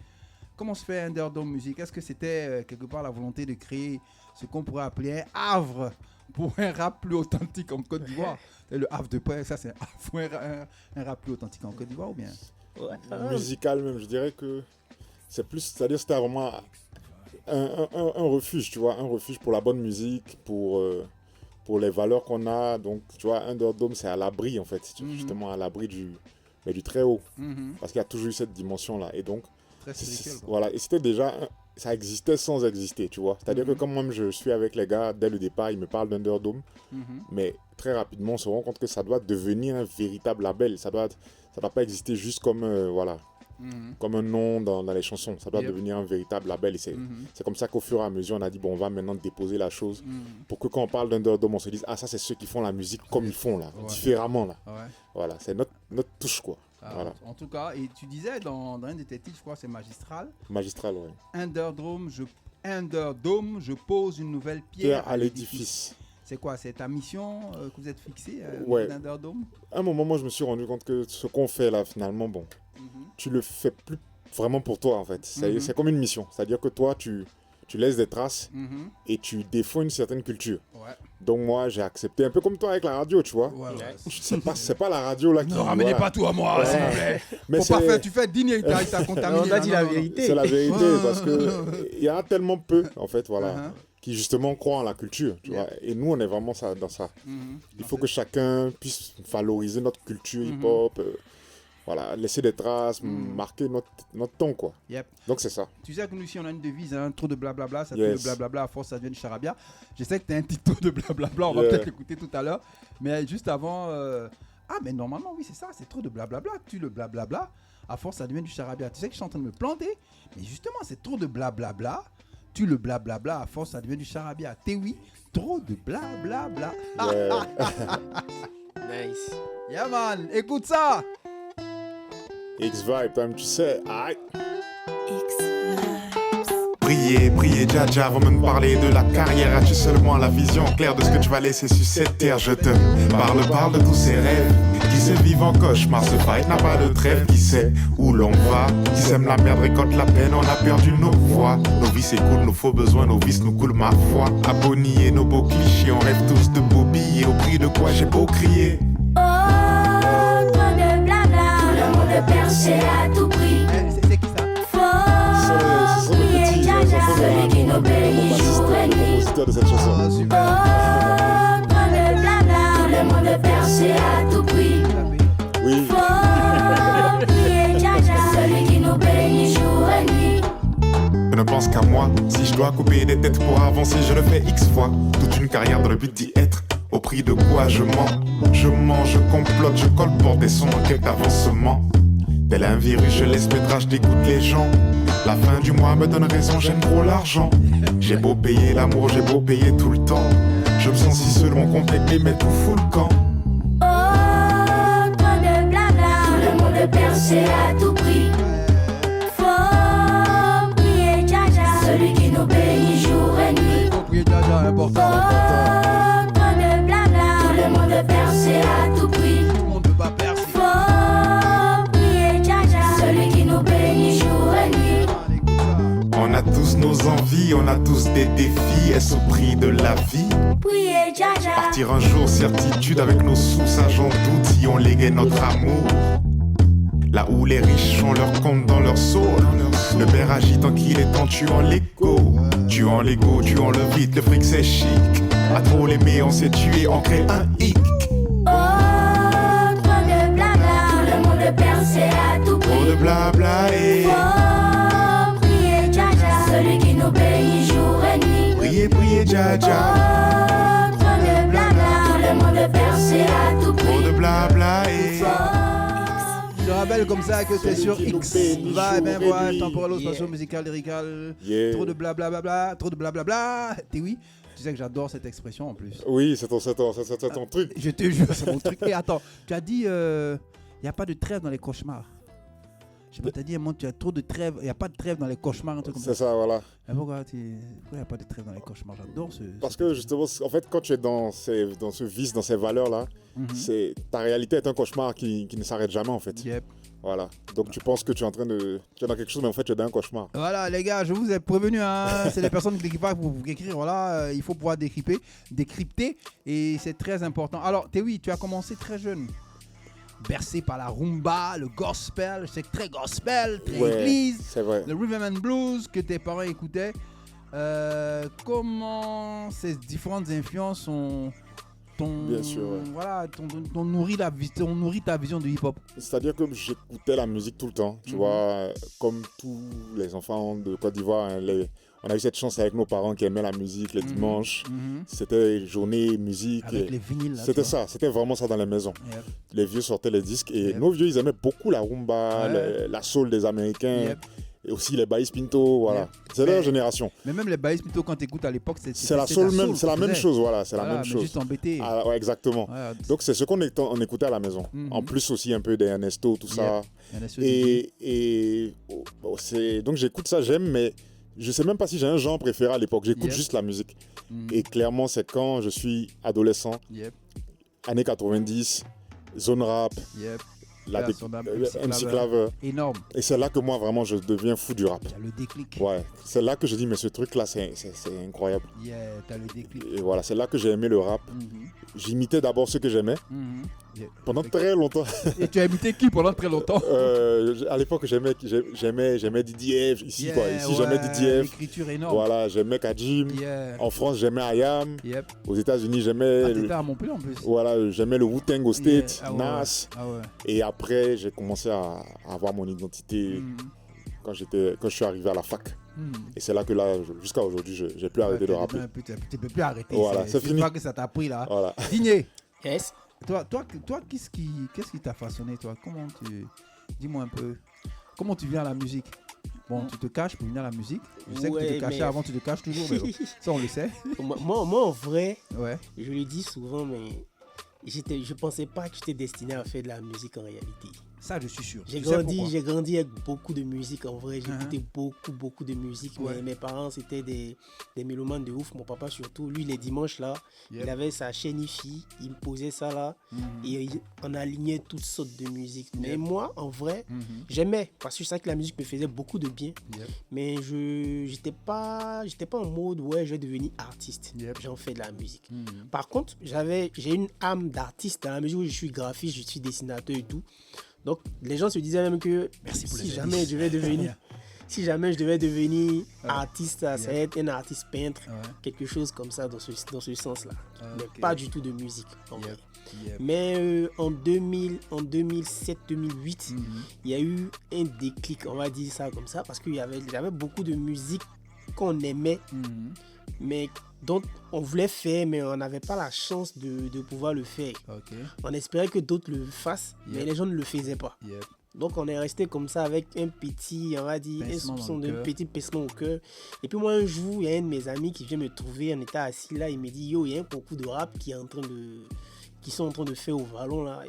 Underdome Music? Est-ce que c'était quelque part la volonté de créer ce qu'on pourrait appeler un havre pour un rap plus authentique en Côte d'Ivoire? C'est le havre de paix, ça c'est un rap plus authentique en Côte d'Ivoire ou bien? Musical même, je dirais que c'est plus, c'est-à-dire c'était vraiment un refuge, tu vois, un refuge pour la bonne musique, pour les valeurs qu'on a. Donc, tu vois, Underdome, c'est à l'abri en fait, justement à l'abri du très haut, parce qu'il y a toujours eu cette dimension-là. Et donc, voilà, et c'était déjà, ça existait sans exister, tu vois. C'est-à-dire que comme moi je suis avec les gars, dès le départ, ils me parlent d'Underdome, mais très rapidement, on se rend compte que ça doit devenir un véritable label. Ça doit pas exister juste comme, voilà. comme un nom dans les chansons. Ça doit devenir un véritable label. C'est comme ça qu'au fur et à mesure, on a dit, bon, on va maintenant déposer la chose pour que quand on parle d'Underdome, on se dise, ah, ça, c'est ceux qui font la musique comme ils font, là, différemment, là. Voilà, c'est notre touche, quoi. Voilà. En tout cas, et tu disais dans un de tes titres, je crois, c'est Magistral. Magistral, oui. Underdome, je pose une nouvelle pierre à l'édifice. C'est quoi? C'est ta mission que vous êtes fixée d'Underdome? À un moment, moi, je me suis rendu compte que ce qu'on fait là, finalement, bon, tu le fais plus vraiment pour toi, en fait. C'est comme une mission. C'est-à-dire que toi, tu laisses des traces et tu défends une certaine culture. Donc moi, j'ai accepté, un peu comme toi avec la radio, tu vois. C'est pas la radio là qui... Ne ramenez pas tout à moi, s'il vous plaît. Mais faut pas faire, tu fais dîner, il t'a contaminé. On a dit la vérité. C'est la vérité, parce qu'il y a tellement peu, en fait, voilà, qui justement croient en la culture, tu vois. Et nous, on est vraiment dans ça. Il faut que chacun puisse valoriser notre culture hip-hop, voilà, laisser des traces, marquer notre ton, quoi. Donc c'est ça. Tu sais que nous ici on a une devise, trop de blablabla, ça fait le blablabla, à force ça devient du charabia. Je sais que tu as un petit trop de blablabla, on va peut-être l'écouter tout à l'heure. Mais juste avant, mais normalement oui c'est ça, c'est trop de blablabla, tu le blablabla, à force ça devient du charabia. Tu sais que je suis en train de me planter, mais justement c'est trop de blablabla, tu le blablabla, à force ça devient du charabia. T'es oui, trop de blablabla. Nice. Yeah man, écoute ça. X-Vibe, tu sais, aïe. Priez, Dja avant de me parler de la carrière. As-tu seulement la vision claire de ce que tu vas laisser sur cette terre? Je te parle de tous ces rêves qui se vivent en cauchemar. Ce fight n'a pas de trêve, qui sait où l'on va? Qui sème la merde, récolte la peine, on a perdu nos voix. Nos vies s'écoulent, nos faux besoins, nos vices nous coulent, ma foi. À beau nier nos beaux clichés, on rêve tous de beaux billets. Au prix de quoi j'ai beau crier. Percer à tout prix. C'est qui ça? Faut prier Jaja, celui qui nous bénit jour et nuit. De cette chanson. Oh, trop de blabla, tout le monde percer à tout prix. Oui. Faut prier Jaja, celui qui nous bénit jour et nuit. Je ne pense qu'à moi, si je dois couper des têtes pour avancer, je le fais X fois. Toute une carrière dans le but d'y être. Au prix de quoi je mens, je complote, je colporte des sons en quête d'avancement. Tel un virus, je laisse mes traces, dégoûte les gens. La fin du mois me donne raison, j'aime trop l'argent. J'ai beau payer l'amour, j'ai beau payer tout le temps. Je me sens si seul, mon complexe, mais tout fout le camp. Oh, trop de blabla, tout le monde percer à tout prix. Faut prier Jaja, celui qui nous bénit jour et nuit. Faut prier Jaja, important. Oh, trop de blabla, tout le monde percer à tout prix. Tout le monde ne peut pas percer. Celui qui nous bénit jour et nuit. On a tous nos envies, on a tous des défis. Est-ce au prix de la vie? Priez Jaja. Partir un jour, certitude avec nos sous, ça j'en doute. Si on léguait notre amour là où les riches ont leur compte dans leur soul. Le père agit tant qu'il est temps, tuant l'ego. Tuant l'ego, tuant le vide, le fric c'est chic. À trop l'aimer, on s'est tué, on crée un hic. Percer à tout prix. Trop de blabla et faut prier Jaja, celui qui nous bénit jour et nuit. Priez Jaja. Oh, trop de blabla, tout le monde percer à tout prix. Trop de blabla et je rappelle comme ça que t'es sur X. Va, voilà, temporel, spatio musical, lyrical. Trop de blablabla, trop de blablabla. T'es oui. Tu sais que j'adore cette expression en plus. Oui, c'est ton truc. Je te jure, c'est mon truc. Et attends, tu as dit... Il n'y a pas de trêve dans les cauchemars. Je sais pas, tu as dit, tu as trop de trêve. Il n'y a pas de trêve dans les cauchemars, un truc comme ça. C'est ça, voilà. Et pourquoi il n'y a pas de trêve dans les cauchemars? J'adore ce... Parce que justement, en fait, quand tu es dans ce vice, dans ces valeurs-là, ta réalité est un cauchemar qui ne s'arrête jamais, en fait. Voilà. Donc tu penses que tu es en train de... Tu es dans quelque chose, mais en fait, tu es dans un cauchemar. Voilà, les gars, je vous ai prévenu, hein, c'est les personnes qui n'écrivent pas pour vous écrire. Voilà, il faut pouvoir décrypter. Et c'est très important. Alors, Théoui, tu as commencé très jeune. Bercé par la rumba, le gospel, c'est très gospel, très église, c'est vrai. Le rhythm and blues que tes parents écoutaient. Comment ces différentes influences t'ont nourri ta vision du hip-hop? C'est-à-dire que j'écoutais la musique tout le temps, tu vois, comme tous les enfants de Côte d'Ivoire, hein, On a eu cette chance avec nos parents qui aimaient la musique les dimanches. C'était journée musique. Avec les vinyles. Là, c'était ça, c'était vraiment ça dans les maisons. Les vieux sortaient les disques et nos vieux, ils aimaient beaucoup la rumba, la soul des Américains. Et aussi les Baïs Pinto, voilà. C'est leur génération. Mais même les Baïs Pinto, quand tu écoutes à l'époque, c'est la soul même, c'est la même chose, voilà, c'est la même chose. Juste embêté. Ah, ouais, exactement. Donc c'est ce qu'on écoutait à la maison. En plus aussi un peu des Ernesto, tout ça. Donc j'écoute ça, j'aime, mais je sais même pas si j'ai un genre préféré à l'époque. J'écoute juste la musique. Et clairement, c'est quand je suis adolescent, années 90, zone rap. MC Claver. Énorme. Et c'est là que moi vraiment je deviens fou du rap. T'as le déclic. Ouais, c'est là que je dis mais ce truc là c'est incroyable. T'as le déclic. Et voilà, c'est là que j'ai aimé le rap. J'imitais d'abord ceux que j'aimais. Pendant très longtemps. Et tu as imité qui pendant très longtemps? À l'époque j'aimais DDF ici quoi. Ici j'aimais DDF. L'écriture énorme. Voilà, j'aimais Kajim. En France j'aimais Ayam. Aux États-Unis j'aimais. T'étais à Montpellier en plus. Voilà, j'aimais le Wu-Tang au States, Nas. Et après j'ai commencé à avoir mon identité quand je suis arrivé à la fac. Et c'est là que là, jusqu'à aujourd'hui, j'ai plus arrêté de rapper. Tu peux plus arrêter. Voilà, c'est fini. Je crois que ça t'a pris là. Voilà. Digné. Yes. Toi, qu'est-ce qui t'a façonné toi? Dis-moi un peu. Comment tu viens à la musique? Bon, tu te caches pour venir à la musique. Je sais que tu te cachais avant, tu te caches toujours, mais bon, ça on le sait. Moi en vrai, je le dis souvent, mais je pensais pas que j'étais destiné à faire de la musique en réalité. Ça, je suis sûr. J'ai grandi avec beaucoup de musique en vrai. J'écoutais beaucoup de musique. Mais mes parents, c'était des mélomanes de ouf. Mon papa surtout, lui, les dimanches là, il avait sa chaîne IFI. Il me posait ça là. Et on alignait toutes sortes de musique. Mais moi, en vrai, j'aimais. Parce que je savais que la musique me faisait beaucoup de bien. Mais j'étais pas en mode, ouais, je vais devenir artiste. J'en fais de la musique. Par contre, j'ai une âme d'artiste dans la mesure où je suis graphiste, je suis dessinateur et tout. Donc, les gens se disaient même que si jamais je devais devenir artiste, ça serait être un artiste peintre, quelque chose comme ça dans ce sens-là. Mais pas du tout de musique. Mais en 2007-2008, il y a eu un déclic, on va dire ça comme ça, parce qu'il y avait beaucoup de musique qu'on aimait, mais dont on voulait faire, mais on n'avait pas la chance de pouvoir le faire. On espérait que d'autres le fassent, mais les gens ne le faisaient pas. Donc on est resté comme ça avec un petit, on va dire, un soupçon d'un petit pincement au cœur. Et puis moi un jour, il y a un de mes amis qui vient me trouver, on était assis là, il me dit yo, il y a un concours de rap qui sont en train de faire au Vallon là.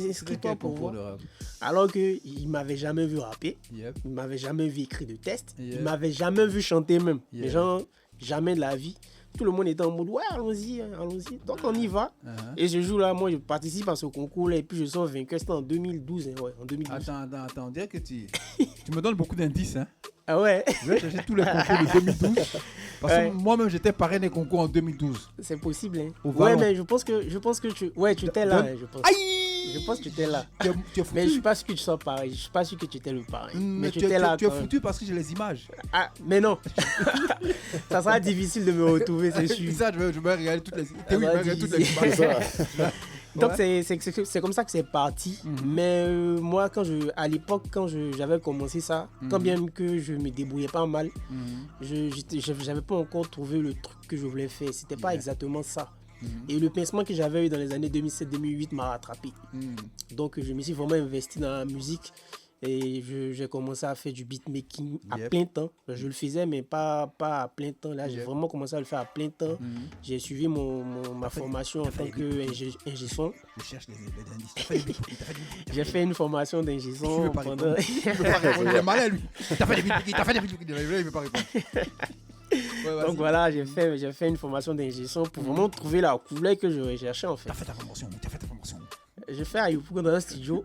Inscris-toi pour voir. Alors qu'il m'avait jamais vu rapper, il m'avait jamais vu écrire de texte, il m'avait jamais vu chanter même. Les gens, jamais de la vie. Tout le monde était en mode ouais, allons-y. Donc on y va. Et ce jour-là, moi je participe à ce concours là et puis je sors vainqueur. C'était en 2012. En 2012. Attends, on dirait que tu me donnes beaucoup d'indices. Hein. Ah ouais. Je vais chercher tous les concours de 2012. Parce que moi-même j'étais parrainé concours en 2012. C'est possible. Hein. Ouais, mais je pense que tu étais là. Hein, je pense. Je pense que tu étais là. Mais je suis pas sûr que tu sois pareil. Je suis pas sûr que tu étais le pareil. Mais tu étais là. Tu es foutu parce que j'ai les images. Ah, mais non. Ça sera difficile de me retrouver, c'est sûr. Ça, je vais regarder toutes les images. Donc c'est comme ça que c'est parti. Mais moi, à l'époque, quand j'avais commencé ça, quand bien que je me débrouillais pas mal, j'avais pas encore trouvé le truc que je voulais faire. C'était pas exactement ça. Et le pincement que j'avais eu dans les années 2007-2008 m'a rattrapé. Donc je me suis vraiment investi dans la musique. Et j'ai commencé à faire du beatmaking à plein temps. Je le faisais, mais pas à plein temps. Là, j'ai vraiment commencé à le faire à plein temps. J'ai suivi ma formation en tant qu'ingé son. Je cherche les indices. J'ai fait une formation d'ingé son pendant... Il est malin, lui. T'as fait des beatmaking. Il veut pas répondre. Donc voilà, j'ai fait une formation d'ingé son pour vraiment trouver la couleur que je recherchais en fait. T'as fait ta formation. J'ai fait à Yopougon dans un studio.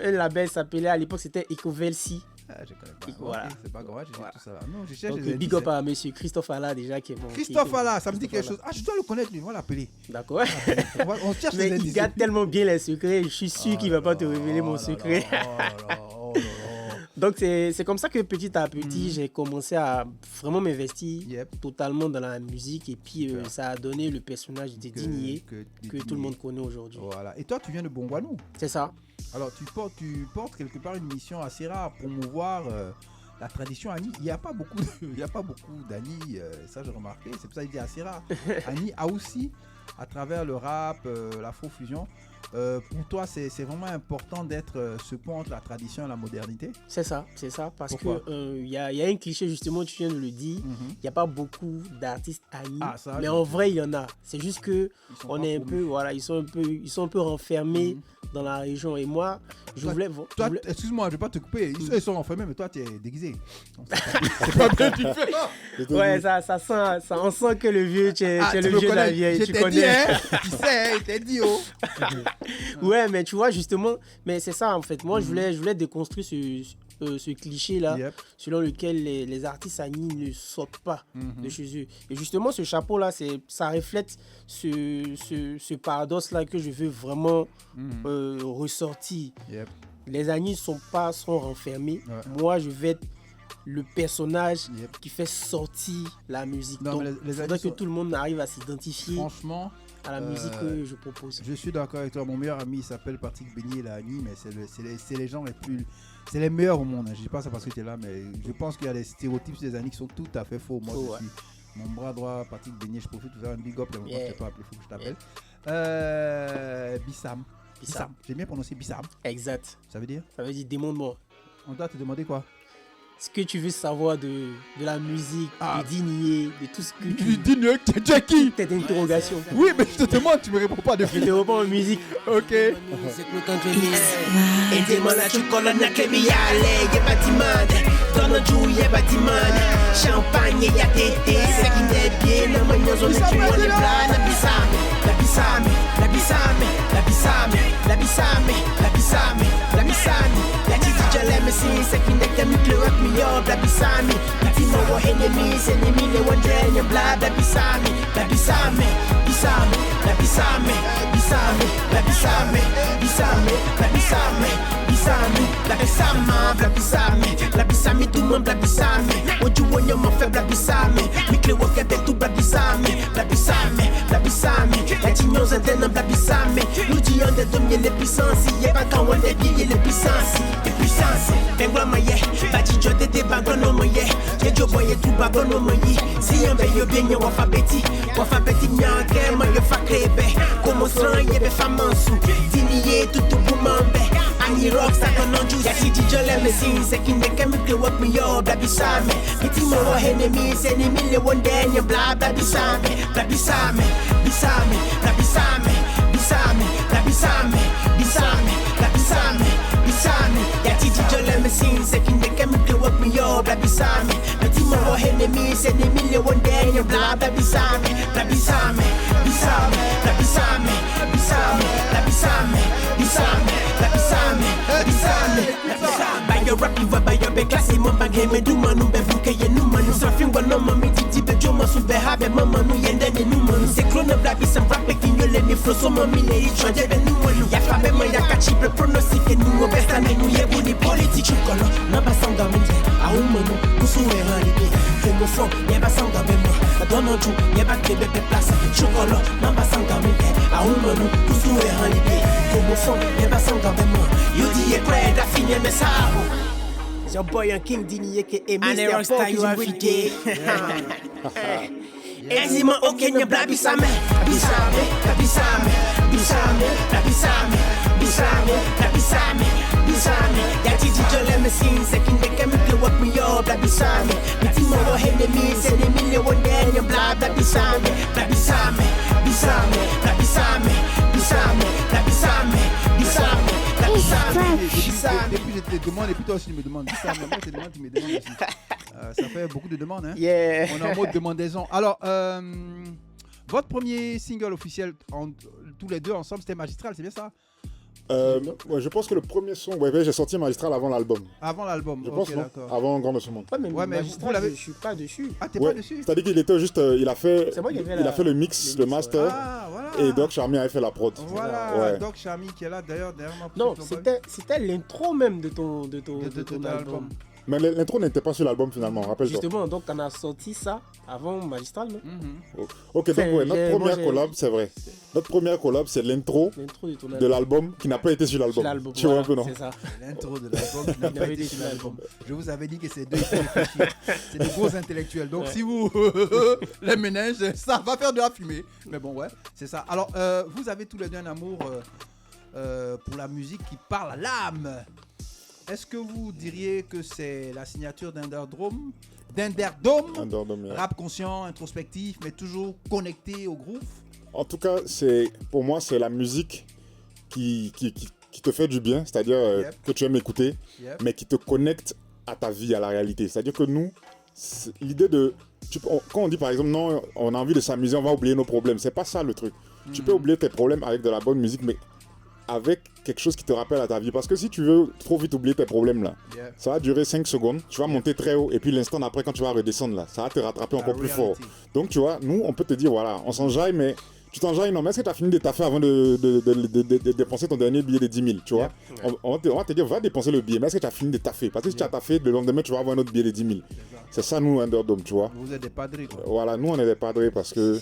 Un label s'appelait à l'époque, c'était Ecovelsi. Je connais pas. Voilà. C'est pas grave, j'ai tout ça. Non, je cherche. Donc, big up à monsieur Christophe Alla déjà qui est bon. Christophe Alla, ça me dit quelque chose. Ah, je dois le connaître, lui, on va l'appeler. D'accord. On cherche mais les indices. il garde tellement bien les secrets, je suis sûr qu'il va pas te révéler mon secret. Donc c'est comme ça que petit à petit j'ai commencé à vraiment m'investir totalement dans la musique et puis ça a donné le personnage de Digné que tout le monde connaît aujourd'hui. Voilà. Et toi tu viens de Bongwanou. C'est ça. Alors tu portes quelque part une mission assez rare, promouvoir la tradition Ani, il n'y a pas beaucoup d'Ani, ça j'ai remarqué, c'est pour ça qu'il est assez rare. Ani a aussi, à travers le rap, l'afro-fusion, pour toi c'est vraiment important d'être ce pont entre la tradition et la modernité? C'est ça, parce Pourquoi? que il y a un cliché justement, tu viens de le dire, il n'y a pas beaucoup d'artistes Ani, mais en vrai il y en a. C'est juste que on est un peu, voilà, ils sont un peu renfermés dans la région. Et moi, je voulais. Excuse-moi, je vais pas te couper. Ils sont renfermés, mais toi tu es déguisé. C'est pas bien différent. Ouais, ça sent, on sent que le vieux, tu es le vieux de la vieille. Tu connais. Tu sais, il t'a dit oh. Ouais, mais tu vois, justement, mais c'est ça en fait. Moi, je voulais déconstruire ce cliché-là, selon lequel les artistes Ani ne sortent pas de chez eux. Et justement, ce chapeau-là, ça reflète ce paradoxe-là que je veux vraiment ressortir. Les Ani sont renfermés. Moi, je vais être le personnage qui fait sortir la musique. Non, donc, il faudrait que tout le monde arrive à s'identifier. Franchement, à la musique que je propose. Je suis d'accord avec toi. Mon meilleur ami il s'appelle Patrick Beignet, il a Ani, mais c'est les gens les plus, c'est les meilleurs au monde. Je dis pas ça parce que tu es là, mais je pense qu'il y a des stéréotypes sur les Ani qui sont tout à fait faux. Moi, je suis mon bras droit, Patrick Beignet. Je profite de faire un big up. Je ne t'ai pas appelé, il faut que je t'appelle. Bissam. J'ai bien prononcé Bissam. Exact. Ça veut dire? Ça veut dire demande-moi. On doit te demander quoi? Ce que tu veux savoir de la musique, de Digné, de tout ce que tu veux. Digné, tu es qui? Cette interrogation. Oui, mais je te demande, tu me réponds pas de Je te réponds en musique. Ok. Et dis-moi là, tu colonnes à Kémiale, y'a pas d'imande. Dans le jour, y'a pas d'imande. Champagne, y'a tété. C'est qui n'est bien, la manière dont tu vois les plats. La bissame, la bissame, la bissame, la bissame, la bissame, la bissame, la bissame. La titi, je l'aime, c'est qui n'est qu'un micro rock me up. La bissame, la timo, enemies, ennemis, les one day, y'a bla, la bissame, la bissame, bissame, la bissame, bissame, la bissame, bissame, la bissame, bissame, la bissame, la bissame, la bissame, tout le monde la bissame. What you want, mon faible la bissame. Micro rock avec tout la bissame, la bissame, la bissame. La tignon zentene la bissame. Nous disons de dominer les puissances. Y'a pas quand on est bien les puissances, les puissances. Pengwa maye, bati jote de bagono maye. J'ai jo boye tout bagono maye. Si un veille bien y'a wafabeti, wafabeti nyake maye fakrebe. Como sran yebe famansu, tiniye tutu bumambe. Ani rock sa kononju, ya si jole mesin. Se ki neke mikle wak mi yo, bla bisame. Miti mo wo enemies, enemy le one day nye bla bla bisame. Bla bisame, bisame, bla bisame, bisame, bla bisame, bisame, bla bisame, bisame. Ya si jole mesin, se ki neke mikle wak mi yo, bla bisame. Miti mo wo enemies, enemy le one day nye bla bla bisame. Bla bisame, bisame, bla bisame, bisame, bla bisame, bisame, bla bisame, bisame, bla bisame. By your rap, you by your be classy, mon bagay me do manu be vuke ye nu manu. Surfing wa no mami titi be joma su be habe mama nu yende ne nu manu. Se krona bla bi some rap making you let me flow so mami le itroje be nu manu. Ya fa be ma ya kachi be pronostic nu obesta ne nu ye budi politic chukolo. Na ba sanga minde a un manu kusu e hani be. Como from ye ba sanga be ma. Adono ju ye ba kebe be place chukolo. Na ba sanga minde a un manu kusu e hani be. Como from ye ba sanga be ma. You di e cred a fine me sabo. It's your boy and King Digné que est Mr. Rockstar you every day. Enzima okenya bla bisame, bisame, la bisame, bisame, la bisame, bisame, la bisame, bisame. Ya titi jole mesin, se kin de kemikle wak mi yo bla bisame. Miti mo wo enemies, enemy le one day bla bla bisame, bla bisame, bisame, la bisame, bisame, la bisame, bisame. Depuis je te demande et puis toi aussi tu me demandes ça, mais moi je te demande, tu me demandes aussi. Ça fait beaucoup de demandes, hein. Yeah. On est en mode demandaison. Alors, votre premier single officiel, tous les deux ensemble, c'était Magistral, c'est bien ça? Ouais, je pense que le premier son, j'ai sorti Magistral avant l'album. Avant l'album, je pense, avant Grand de ce monde. Ouais, mais Magistral, je suis pas dessus. Ah, t'es pas dessus? C'est-à-dire qu'il était juste, il a fait le mix, le master. Ah, voilà. Et Doc Charmy avait fait la prod. Voilà, ouais. Doc Charmy qui est là d'ailleurs derrière moi. Non, c'était l'intro même de ton album. Mais l'intro n'était pas sur l'album finalement, rappelle-toi. Justement, donc on a sorti ça avant Magistral, non? Ok, donc ouais, notre première collab, c'est vrai. Notre première collab, c'est l'intro de l'album qui n'a pas été sur l'album. Tu vois un peu, non? C'est ça. L'intro de l'album qui n'a pas été sur l'album. Je vous avais dit que c'est deux, il faut réfléchir. C'est des gros intellectuels. Donc si vous les ménages, ça va faire de la fumée. Mais bon, ouais, c'est ça. Alors, vous avez tous les deux un amour pour la musique qui parle à l'âme. Est-ce que vous diriez que c'est la signature d'Underdome, rap conscient, introspectif, mais toujours connecté au groove? En tout cas, pour moi, c'est la musique qui te fait du bien, c'est-à-dire que tu aimes écouter, mais qui te connecte à ta vie, à la réalité. C'est-à-dire que nous, l'idée de... Quand on dit par exemple, non, on a envie de s'amuser, on va oublier nos problèmes, c'est pas ça le truc. Tu peux oublier tes problèmes avec de la bonne musique, mais avec quelque chose qui te rappelle à ta vie. Parce que si tu veux trop vite oublier tes problèmes là, ça va durer 5 secondes, tu vas monter très haut, et puis l'instant d'après, quand tu vas redescendre là, ça va te rattraper encore plus fort. Donc tu vois, nous, on peut te dire, voilà, on s'enjaille, mais tu t'enjailles, non, mais est-ce que tu as fini de taffer avant de dépenser ton dernier billet de 10 000, tu vois? On va te dire, va dépenser le billet, mais est-ce que tu as fini de taffer? Parce que si tu as taffé, le lendemain, tu vas avoir un autre billet de 10 000. C'est ça, nous, Underdome, tu vois. Vous êtes des padrés, quoi. Voilà, nous, on est des padrés parce que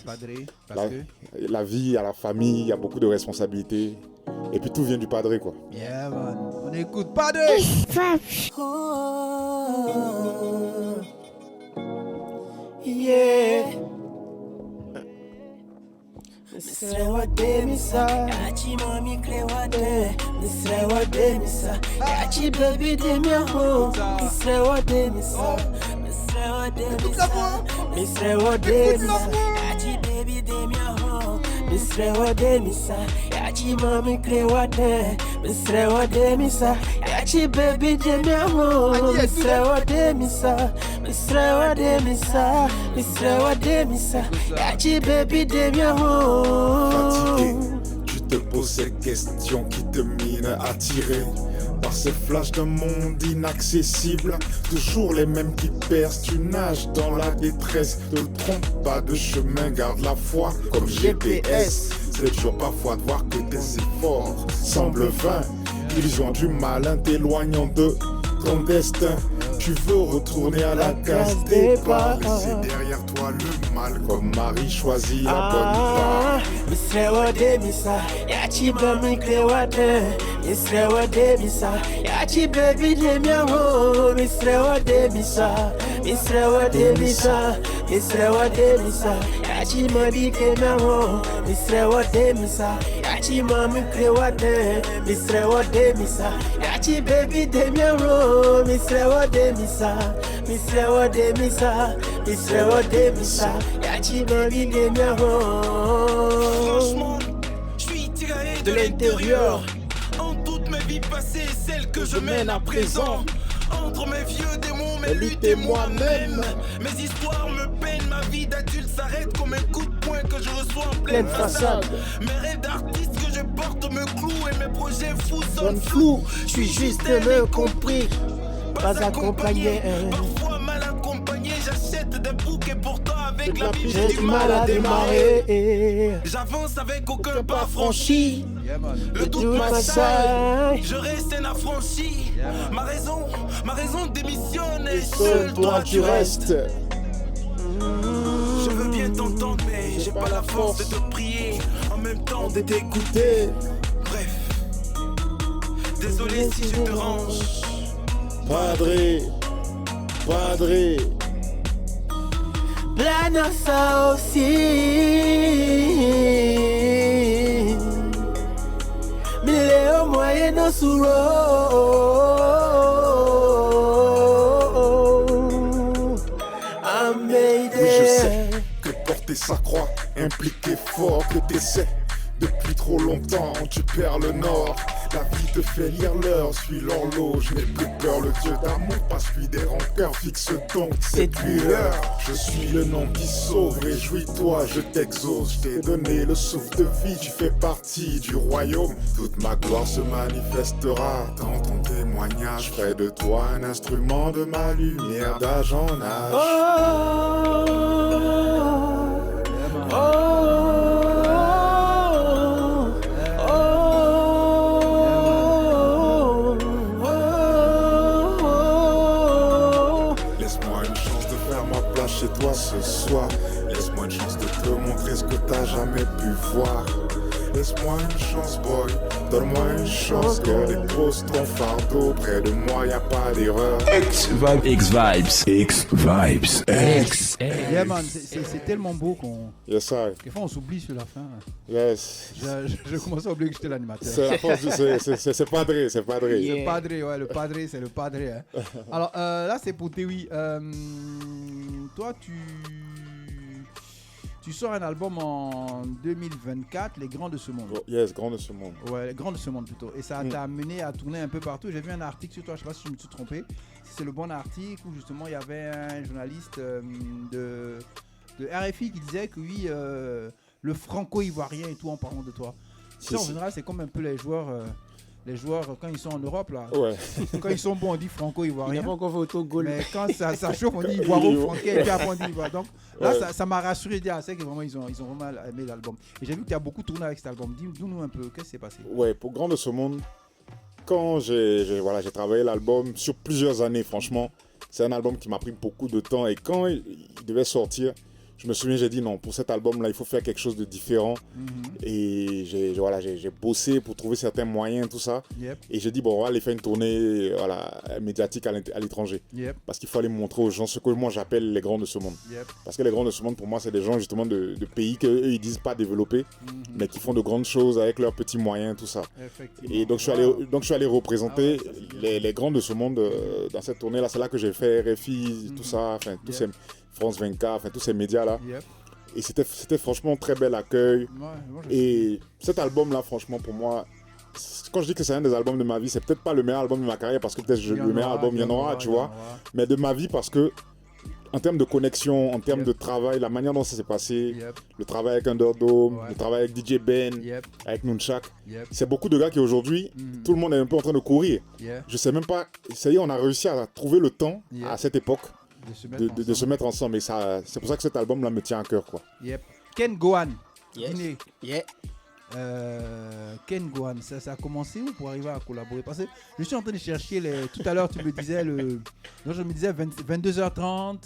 la vie, il y a la famille, il y a beaucoup de responsabilités. Et puis tout vient du padré, quoi. Yeah, man. On écoute padré. Yeah. Misrewa demisa, yachi mami krewade. Misrewa demisa, yachi baby demia ho. Misrewa demisa, misrewa demisa, misrewa demisa, yachi baby demia ho. Misrewa demisa, yachi mami krewade. Misrewa demisa, yachi baby demia ho. Misrewa demisa, misrewa demisa, misrewa demisa, yachi baby demia ho. Fatigué, tu te poses ces questions qui te minent, attiré par ces flashs d'un monde inaccessible. Toujours les mêmes qui percent, tu nages dans la détresse. Ne te trompe pas de chemin, garde la foi comme GPS. C'est dur parfois de voir que tes efforts semblent vains. Ils ont du malin t'éloignant de ton destin. Tu veux retourner à la case départ. C'est derrière toi le mal, comme Marie choisit la bonne part. Misrewa demisa, yachi mami krewade. Misrewa demisa, yachi baby demia ho. Misrewa demisa, misrewa demisa, misrewa demisa, yachi mami krewade ho. Misrewa demisa, yachi mami krewade. Misrewa demisa, yachi baby demia ho. Misrewa demisa, misrewa demisa, misrewa demisa, yachi mami demia ho. Franchement, je suis tiré de l'intérieur. En toutes mes vies passées, celles que je mène à présent. Entre mes vieux démons, mes luttes et moi-même. Mes histoires me peinent, ma vie d'adulte s'arrête comme un coup de poing que je reçois en pleine façade. Mes rêves d'artiste que je porte me clouent et mes projets fous sonnent flous. Je suis juste un incompris, pas accompagné. Parfois mal accompagné, j'achète des boucs et pourtant avec la vie j'ai du mal à démarrer. J'avance avec aucun pas franchi. Le doute m'assaille, je reste un affranchi. Ma raison démissionne et seul toi tu restes. Je veux bien t'entendre mais j'ai pas la force de te prier, en même temps de t'écouter. Bref, désolé si je te range. Padré, padré. Plana ça aussi. Mileo moyen no suro. Oui, je sais que porter sa croix implique effort, que t'essaies depuis trop longtemps, tu perds le nord. La vie te fait lire l'heure, suis l'horloge, je n'ai plus peur, le Dieu d'amour, pas celui des rancœurs, fixe donc cette lueur. Je suis le nom qui sauve, réjouis-toi, je t'exauce, je t'ai donné le souffle de vie, tu fais partie du royaume. Toute ma gloire se manifestera dans ton témoignage, je ferai de toi un instrument de ma lumière d'âge en âge. de soi. Laisse-moi une chance de te montrer ce que t'as jamais pu voir. Laisse-moi une chance, boy, donne-moi une chance, girl. Dépose ton fardeau près de moi, y a pas d'erreur. X-Vibes. X-Vibes. X. Yeah man, c'est tellement beau qu'on... Yes, sir. Des fois on s'oublie sur la fin. Yes. Je commence à oublier que j'étais l'animateur. C'est la force c'est Padré, c'est Padré. Yeah. Le Padré, ouais, le Padré, c'est le Padré. Hein. Alors là c'est pour Tewi. Toi tu sors un album en 2024, Les Grands de ce Monde. Oh, yes, Grands de ce Monde. Ouais, Les Grands de ce Monde plutôt. Et ça t'a amené à tourner un peu partout. J'ai vu un article sur toi, je sais pas si je me suis trompé. C'est le bon article où justement il y avait un journaliste de RFI qui disait que oui, le franco-ivoirien et tout en parlant de toi. Ça, en général, c'est comme un peu les joueurs quand ils sont en Europe là. Ouais. Quand ils sont bons on dit franco-ivoirien. Il n'y a pas encore fait auto-goal. Mais quand ça chauffe on dit ivoiro-franquais et puis après on dit ivoire. Donc là ça m'a rassuré c'est que vraiment ils ont vraiment aimé l'album. Et j'ai vu que tu as beaucoup tourné avec cet album. Dis-nous un peu, qu'est-ce qui s'est passé? Ouais, pour Grand de ce Monde, quand j'ai travaillé l'album sur plusieurs années, franchement, c'est un album qui m'a pris beaucoup de temps et quand il devait sortir, je me souviens, j'ai dit non, pour cet album-là, il faut faire quelque chose de différent. Et j'ai bossé pour trouver certains moyens, tout ça. Yep. Et j'ai dit, bon, on va aller faire une tournée médiatique à l'étranger. Yep. Parce qu'il faut aller montrer aux gens ce que moi j'appelle les grands de ce monde. Yep. Parce que les grands de ce monde, pour moi, c'est des gens justement de pays qu'eux, ils disent pas développés, mais qui font de grandes choses avec leurs petits moyens, tout ça. Et donc, je suis allé représenter les grands de ce monde dans cette tournée-là. C'est là que j'ai fait RFI, tout ça, enfin, tous ces... France 24, enfin tous ces médias-là. Yep. Et c'était franchement un très bel accueil. Et cet album-là, franchement, pour moi, quand je dis que c'est un des albums de ma vie, c'est peut-être pas le meilleur album de ma carrière parce que peut-être le meilleur album, il y en aura, tu vois. Mais de ma vie parce que, en termes de connexion, en termes de travail, la manière dont ça s'est passé, le travail avec Underdome, le travail avec DJ Ben, avec Nunchak, c'est beaucoup de gars qui aujourd'hui, tout le monde est un peu en train de courir. Je sais même pas, ça y est, on a réussi à trouver le temps à cette époque de se mettre ensemble. Et c'est pour ça que cet album-là me tient à cœur, quoi. Yep. Ken Gohan, Guinée. Yeah. Ken Gohan, ça a commencé où pour arriver à collaborer? Parce que je suis en train de chercher tout à l'heure tu me disais je me disais 22h30.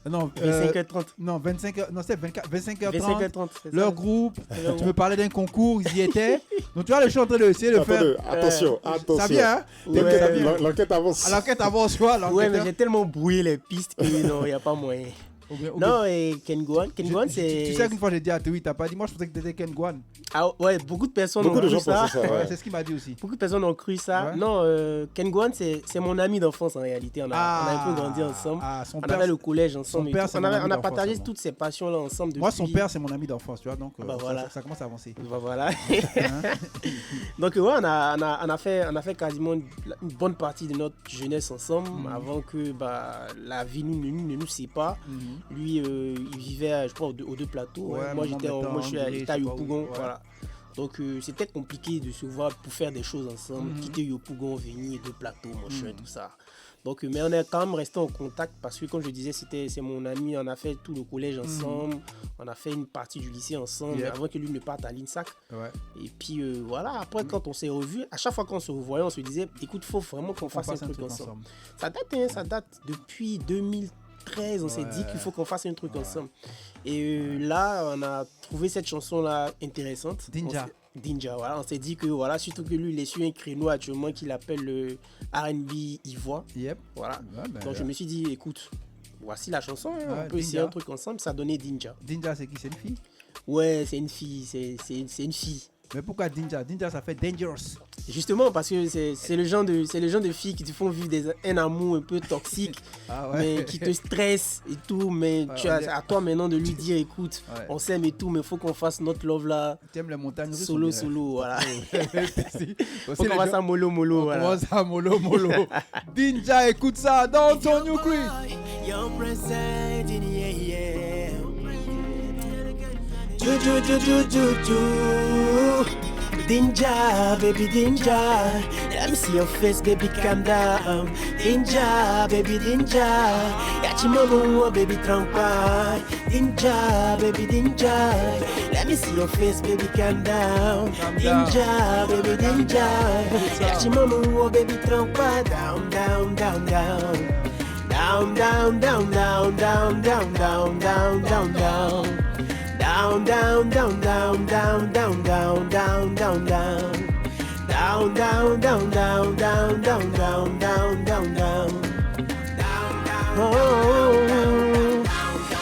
Non, 25h30. Non, 25h, non, c'est 25h30. 25h30. Leur groupe, tu me parlais d'un concours, ils y étaient. Donc tu vois, je suis en train d'essayer de faire. Attention. Ça vient, hein? L'enquête avance. L'enquête avance, quoi. Ouais, mais j'ai tellement brouillé les pistes que non, il n'y a pas moyen. Okay. Non, et Ken Gohan, c'est... Tu sais qu'une fois j'ai dit à Théoui, t'as pas dit, moi je pensais que t'étais Ken Gohan. Ah ouais, beaucoup de personnes ont cru ça. Ouais, c'est ce qu'il m'a dit aussi. Beaucoup de personnes ont cru ça. Ouais. Non, Ken Gohan, c'est mon ami d'enfance en réalité. On a un peu grandi ensemble. On avait le collège ensemble. On a partagé toutes ces passions-là ensemble. Moi, son père, c'est mon ami d'enfance, tu vois, donc voilà. ça commence à avancer. Bah voilà. Donc ouais, on a fait quasiment une bonne partie de notre jeunesse ensemble avant que la vie ne nous sépare. Lui, il vivait, je crois, aux deux plateaux. Ouais, moi, je suis à Yopougon. Ouais. Voilà. Donc, c'était compliqué de se voir pour faire des choses ensemble. Quitter Yopougon, venir deux plateaux, machin, tout ça. Donc, mais on est quand même resté en contact parce que, comme je disais, c'est mon ami. On a fait tout le collège ensemble. On a fait une partie du lycée ensemble avant que lui ne parte à l'INSAC. Ouais. Et puis, voilà. Après, quand on s'est revus, à chaque fois qu'on se revoyait, on se disait, écoute, il faut vraiment qu'on fasse un truc ensemble. Ça date depuis 2013, on s'est dit qu'il faut qu'on fasse un truc ensemble. Et là, on a trouvé cette chanson-là intéressante. Dinja, voilà. On s'est dit que, voilà, surtout que lui, il est sur un créneau actuellement qu'il appelle le R&B ivoire. Voilà. Donc, je me suis dit, écoute, voici la chanson, on peut essayer un truc ensemble. Ça a donné Dinja. Dinja, c'est qui? C'est une fille? Ouais, c'est une fille. C'est une fille. Mais pourquoi Dinja? Dinja, ça fait dangerous. Justement parce que c'est le genre de filles qui te font vivre un amour un peu toxique, mais qui te stresse et tout. Mais tu as à toi maintenant de lui dire, écoute, on s'aime et tout, mais il faut qu'on fasse notre love là. Tu aimes les montagnes russes? Solo, voilà. Faut qu'on fasse ça mollo. On commence à mollo. Dinja, écoute ça dans ton New Creek. Dinja, baby Dinja, let me see your face, baby, calm down. Dinja, baby Dinja, yachimomo, baby, trompa. Dinja, baby Dinja, let me see your face, baby, calm down. Dinja, baby Dinja, yachimomo, baby, trompa. Down. Down, down, down, down, down, down, down, down, down, down. Down, down, down, down, down, down, down, down, down, down. Down, down, down, down, down, down, down, down, down, down. Oh,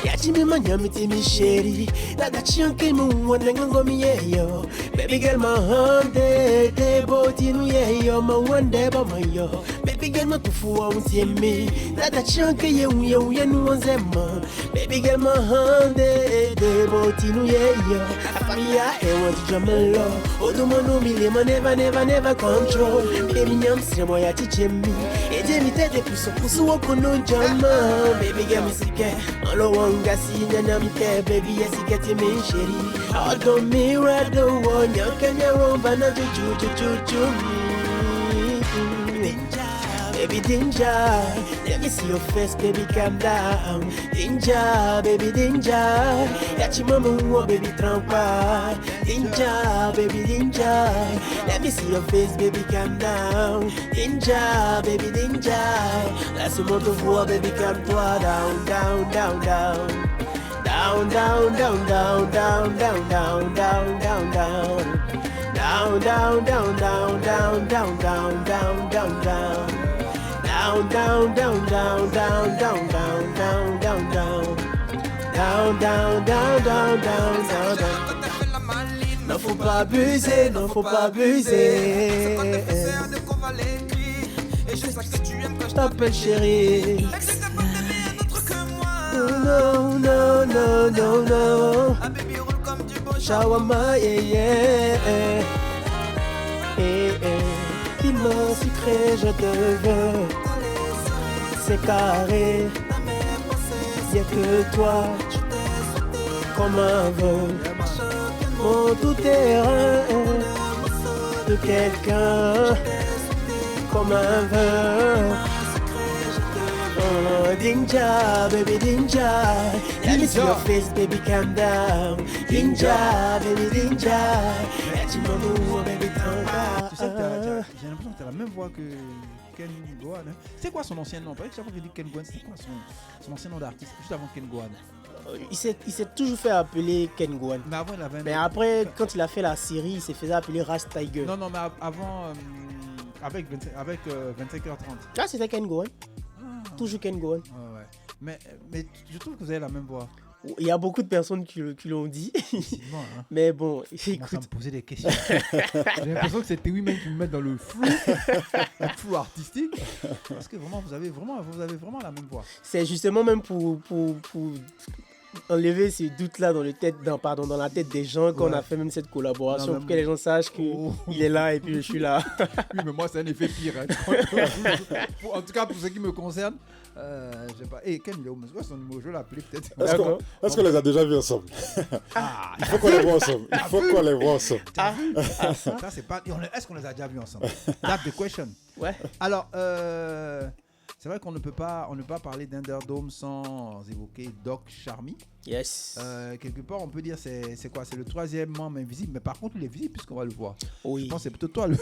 Yachimi manyamiti mi sheri. Dada chianke mu wanengo mi yeyo. Baby girl my hande de boti nu yeyo ma wande ba mayo. Baby girl ma tufu wa untiemi. Dada chianke ye nu wanzema. Baby girl my hande de boti nu yeyo. Afamia e want jamelo. Odumono mi le never control. Baby nyam semo ya chichemi. Eje mi tete puso okono jama. Baby girl mi sike. Olo wanga si nyana mi te baby yes get me sheri. All the mirror the one you can rumba na ju baby danger. Let me see your face, baby, calm down. Danger, baby, danger. Yachi mama, baby, trampa. Danger, baby, danger. Let me see your face, baby, calm down. Danger, baby, danger. Laisse-moi te voir, baby, calme-toi. Down, down, down, down. Down, down, down, down, down, down, down, down, down, down. Down, down, down, down, down, down, down, down, down, down. Down, down, down, down, down, down, down, down, down, down. Down, down, down, down, down, down, down. Non faut pas abuser, non faut pas abuser. Je t'appelle chérie. No, no, no, no, no. Shawama, yeah, yeah. Piment sucré, je te veux. C'est carré. Y'a que toi. Comme un vœu. Mon tout terrain de quelqu'un. Comme un vœu. Oh, danger, baby, danger. Let me see your face, baby, calm down. Danger, baby, danger. Tu m'en baby, calm down. Tu sais, j'ai l'impression que t'as la même voix que Ken Gohan. Hein. C'est quoi son ancien nom? Parce que chaque fois que je dis Ken Gohan, c'est quoi son ancien nom d'artiste juste avant Ken Gohan? Il s'est toujours fait appeler Ken Gohan. Mais avant, il avait mais après, quand il a fait la série, il s'est fait appeler Ras Tiger. Non, mais avant, avec 25h30. Ah, c'était Ken Gohan. Toujours Ken Gohan. Ouais. Mais je trouve que vous avez la même voix. Il y a beaucoup de personnes qui l'ont dit. Hein. Mais bon, écoute. Ça me poser des questions. J'ai l'impression que c'était oui-même qui me met dans le flou artistique. Parce que vraiment, vous avez vraiment la même voix. C'est justement même pour enlever ces doutes-là dans la tête des gens qu'on a fait même cette collaboration pour que les gens sachent qu'il est là et puis je suis là. Oui, mais moi, c'est un effet pire. Hein. En tout cas, pour ce qui me concerne, je sais pas. Ken, il est où? C'est son numéro? Je vais l'appeler peut-être. Est-ce qu'on les a déjà vus ensemble? Il faut qu'on les voit ensemble. Ça, c'est pas. Est-ce qu'on les a déjà vus ensemble? That's the question. Ouais. Alors, c'est vrai qu'on ne peut pas parler d'Underdome sans évoquer Doc Charmy. Yes. Quelque part, on peut dire c'est quoi? C'est le troisième membre invisible, mais par contre, il est visible puisqu'on va le voir. Oui. Je pense que c'est plutôt toi le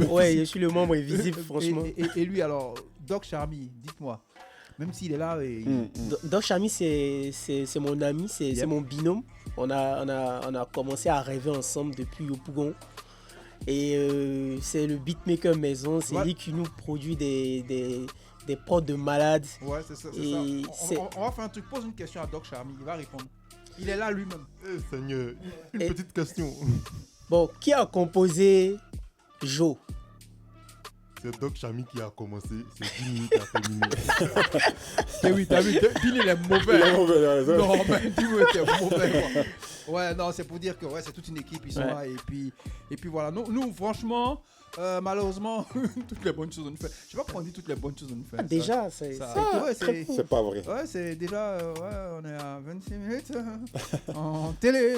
ouais, je suis le membre invisible, franchement. Et lui, alors, Doc Charmy, dites-moi. Même s'il est là. Doc Charmy, c'est mon ami, c'est mon binôme. On a commencé à rêver ensemble depuis Yopougon. Et c'est le beatmaker maison, c'est lui qui nous produit des prods de malades. Ouais, c'est ça. On va faire un truc. Pose une question à Doc Charmy, il va répondre. Il est là lui-même. Seigneur, une petite question. Bon, qui a composé Joe? C'est Doc Charmy qui a commencé, c'est Dini qui a terminé. Et oui, t'as vu, Dini il est mauvais. Non, mais Dini était mauvais. Ouais, non, c'est pour dire que c'est toute une équipe, ils sont là. Et puis voilà, nous franchement, malheureusement, toutes les bonnes choses on nous fait. Je sais pas pourquoi on dit toutes les bonnes choses on nous fait. Déjà, c'est pas vrai. Ouais, c'est déjà, on est à 26 minutes en télé,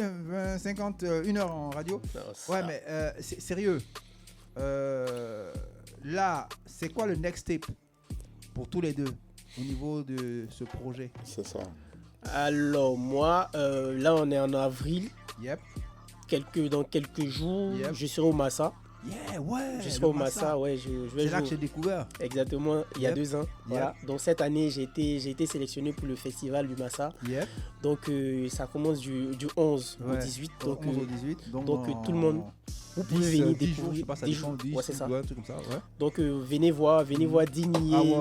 51 heures en radio. Ouais, mais c'est sérieux. Là, c'est quoi le next step pour tous les deux au niveau de ce projet? C'est ça. Alors moi, là on est en avril. Yep. Dans quelques jours, je serai au Massa. Yeah, ouais. Je serai au Massa, ouais. Je vais c'est là que j'ai découvert. Exactement, il y a 2 ans. Voilà. Donc cette année, j'ai été sélectionné pour le festival du Massa. Donc ça commence du 11 au 18. Donc, 11 au 18. Donc tout le monde, vous pouvez venir découvrir. 10 jours, c'est ça. Un truc comme ça, ouais. Donc venez voir Dignier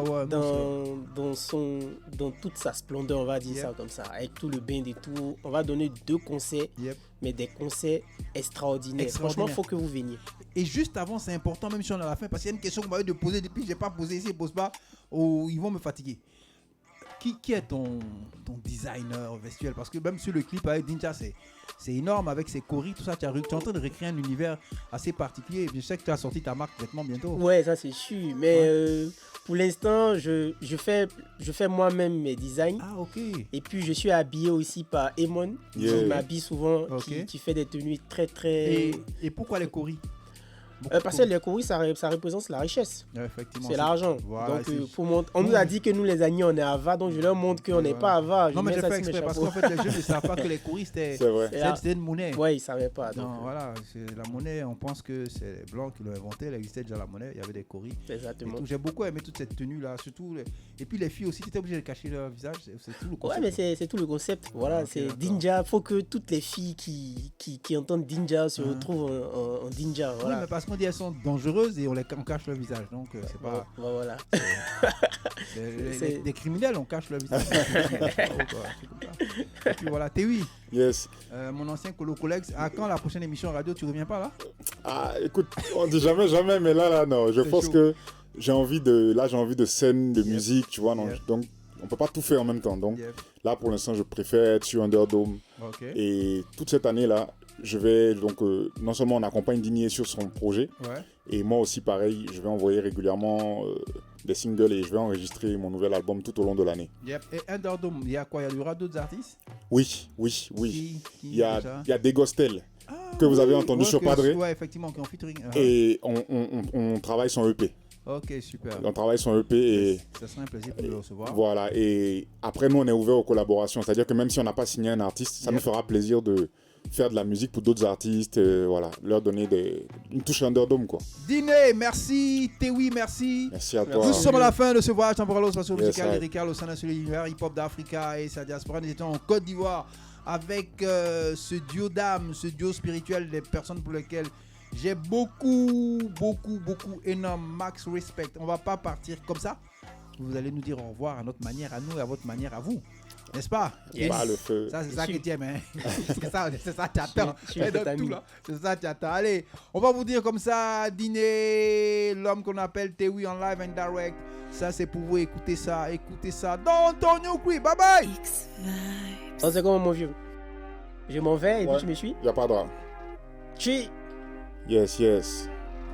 dans toute sa splendeur, on va dire ça comme ça, avec tout le band et tout. On va donner 2 concerts, mais des concerts extraordinaires. Franchement, il faut que vous veniez. Et juste avant, c'est important, même si on est à la fin, parce qu'il y a une question que vous m'avez posée depuis que je n'ai pas posé ici, pose pas, ils vont me fatiguer. Qui est ton designer visuel? Parce que même sur le clip avec Dinja, c'est énorme avec ses choris, tout ça. Tu es en train de recréer un univers assez particulier. Je sais que tu as sorti ta marque de vêtements bientôt. Ouais, ça c'est sûr. Mais pour l'instant, je fais moi-même mes designs. Ah, ok. Et puis je suis habillé aussi par Emon, qui m'habille souvent, qui fait des tenues très très. Et pourquoi les choris? Parce que les choris, ça représente la richesse. C'est l'argent. Voilà, donc, on nous a dit que nous, les Agnis, on est Ava, donc je leur montre qu'on n'est pas Ava. Non, mais j'ai fait exprès parce qu'en fait, les jeunes ne savent pas que les choris, c'était une monnaie. Oui, ils ne savaient pas. Donc, voilà, c'est la monnaie, on pense que c'est les Blancs qui l'ont inventé. Il existait déjà la monnaie, il y avait des choris. Exactement. J'ai beaucoup aimé toute cette tenue-là, surtout. Et puis les filles aussi, tu étais obligé de cacher leur visage. C'est tout le concept. Ouais, mais c'est tout le concept. Voilà, c'est Dinja. Il faut que toutes les filles qui entendent Dinja se retrouvent en Dinja. Oui, mais parce qu'on dit elles sont dangereuses et on cache leur visage, donc c'est pas. Voilà. Des criminels, on cache leur visage. Et puis voilà, Tewi. Yes. Mon ancien collègue, à quand la prochaine émission radio? Tu reviens pas là? Ah, écoute, on dit jamais, mais là, non. Je pense que j'ai envie de scène, de musique, tu vois, non, donc on peut pas tout faire en même temps. Donc là, pour l'instant, je préfère être sur Underdome. Et toute cette année-là, je vais donc non seulement on accompagne Dignier sur son projet, et moi aussi pareil, je vais envoyer régulièrement des singles et je vais enregistrer mon nouvel album tout au long de l'année. Et Underdome, il y a quoi? Il y aura d'autres artistes? Oui. Il y a des Gostel que vous avez entendu sur Padre. Oui, effectivement, qui ont featuring. Et on travaille son EP. Ok, super. On travaille son EP et ça serait un plaisir de le recevoir. Voilà, et après nous on est ouvert aux collaborations, c'est-à-dire que même si on n'a pas signé un artiste, ça nous fera plaisir de faire de la musique pour d'autres artistes, voilà, leur donner une touche Underdome quoi. Dîner, merci. Tewi, merci. Merci à toi. Nous sommes à la fin de ce voyage temporel au spatio musical lyrical au sein de l'univers hip-hop d'Africa et sa diaspora. Nous étions en Côte d'Ivoire avec ce duo d'âme, ce duo spirituel des personnes pour lesquelles j'ai beaucoup, énorme, max respect. On va pas partir comme ça. Vous allez nous dire au revoir à notre manière, à nous et à votre manière, à vous. N'est-ce pas? Pas le feu. Ça, c'est ça que tu aimes, hein? C'est ça, tu attends. C'est ça, tu attends. Allez, on va vous dire comme ça, dîner, l'homme qu'on appelle Tewi en live and direct. Ça, c'est pour vous. Écoutez ça dans ton new clip. Bye bye! Ça, c'est comment, mon vieux? Je m'en vais et puis tu me suis? Y'a pas de drame. Tu. Yes.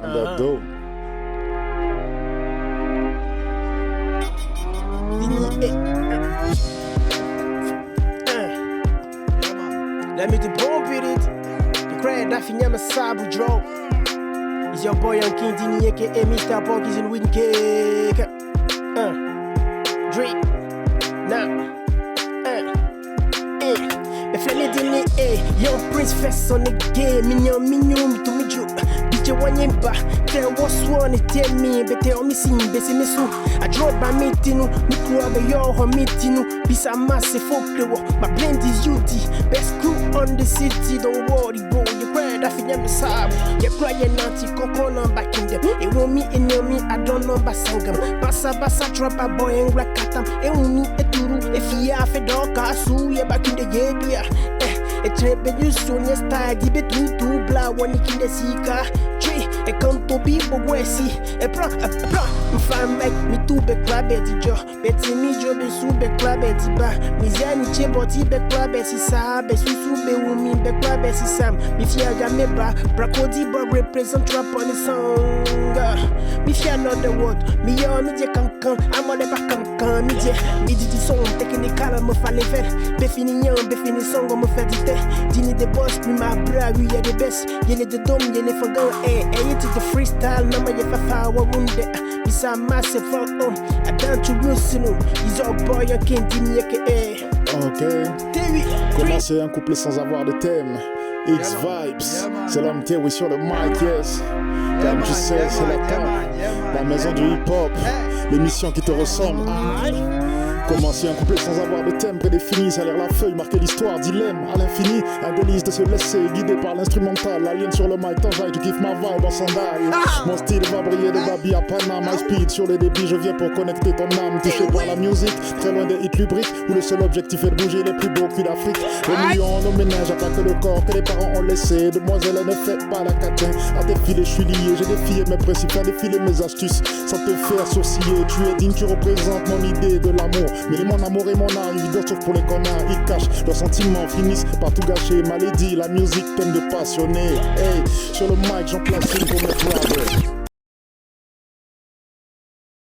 Underdome. Let me bump it. The crowd that finya masabu draw. It's your boy and King Dignier ke Mr. Pog is in win cake. Drink. Now. Flele dele young prince fest on the game mignon to me jo DJ wanyemba there was one tell me better on me sing besi mesu I drop by meeting me crew be your meeting bisa massive folklore my blend is UD best crew on the city don't worry bro you cry that finya me sab you cry nanti kokona back in them e want me in me I don't know basangam basa drop a boy and rakatam e uni eturu e fia fe doka su ye back in the yeah et trebe du sonye style di betu bla woni kinde sika tri e kanto bibo gwesi e pra mfam make me to be club et jo beti mi jo be su be club et ba miziani cheboti be club et sa be susu be umi be club et sam mi fia game ba bracodi bo represent trap on the song mi fia not the word mi yo mi je kankan amole ba kankan mi di son technical me fallait faire be fini song me faire dit Dini the boss, me my bra, we are the best. Yele the dome, yele for go, you to the freestyle, number you fa wounded. Bisa massive for I done to listen. He's all boy, you can't Dignier que Ok. Commencer un couplet sans avoir de thème. X Vibes, c'est l'homme Tewi sur le mic, yes. Comme tu sais, c'est la maison du hip-hop, l'émission qui te ressemble. Commencer un couplet sans avoir de thème prédéfini, salir la feuille, marquer l'histoire, dilemme à l'infini. Un délice de se laisser guider par l'instrumental. Alien sur le mic, t'enjailles, tu kiffes ma vibe en sandales. Mon style va briller de Babi à Panama. My speed sur les débits, je viens pour connecter ton âme. Touché par la musique, très loin des hits lubriques, où le seul objectif est de bouger les plus beaux culs d'Afrique. Les millions, nos ménages, pas que le corps que les parents ont laissé. Demoiselle, ne faites pas la catin. À défiler, je suis lié, j'ai défié mes principes, à défiler mes astuces. Sans te faire sourciller, tu es digne, tu représentes mon idée de l'amour. Mais mon amour et mon art, évident sauf pour les connards. Ils cachent leurs sentiments, finissent par tout gâcher. Maladie, la musique t'aime de passionner. Hey, sur le mic, j'en place une pour mes brothers.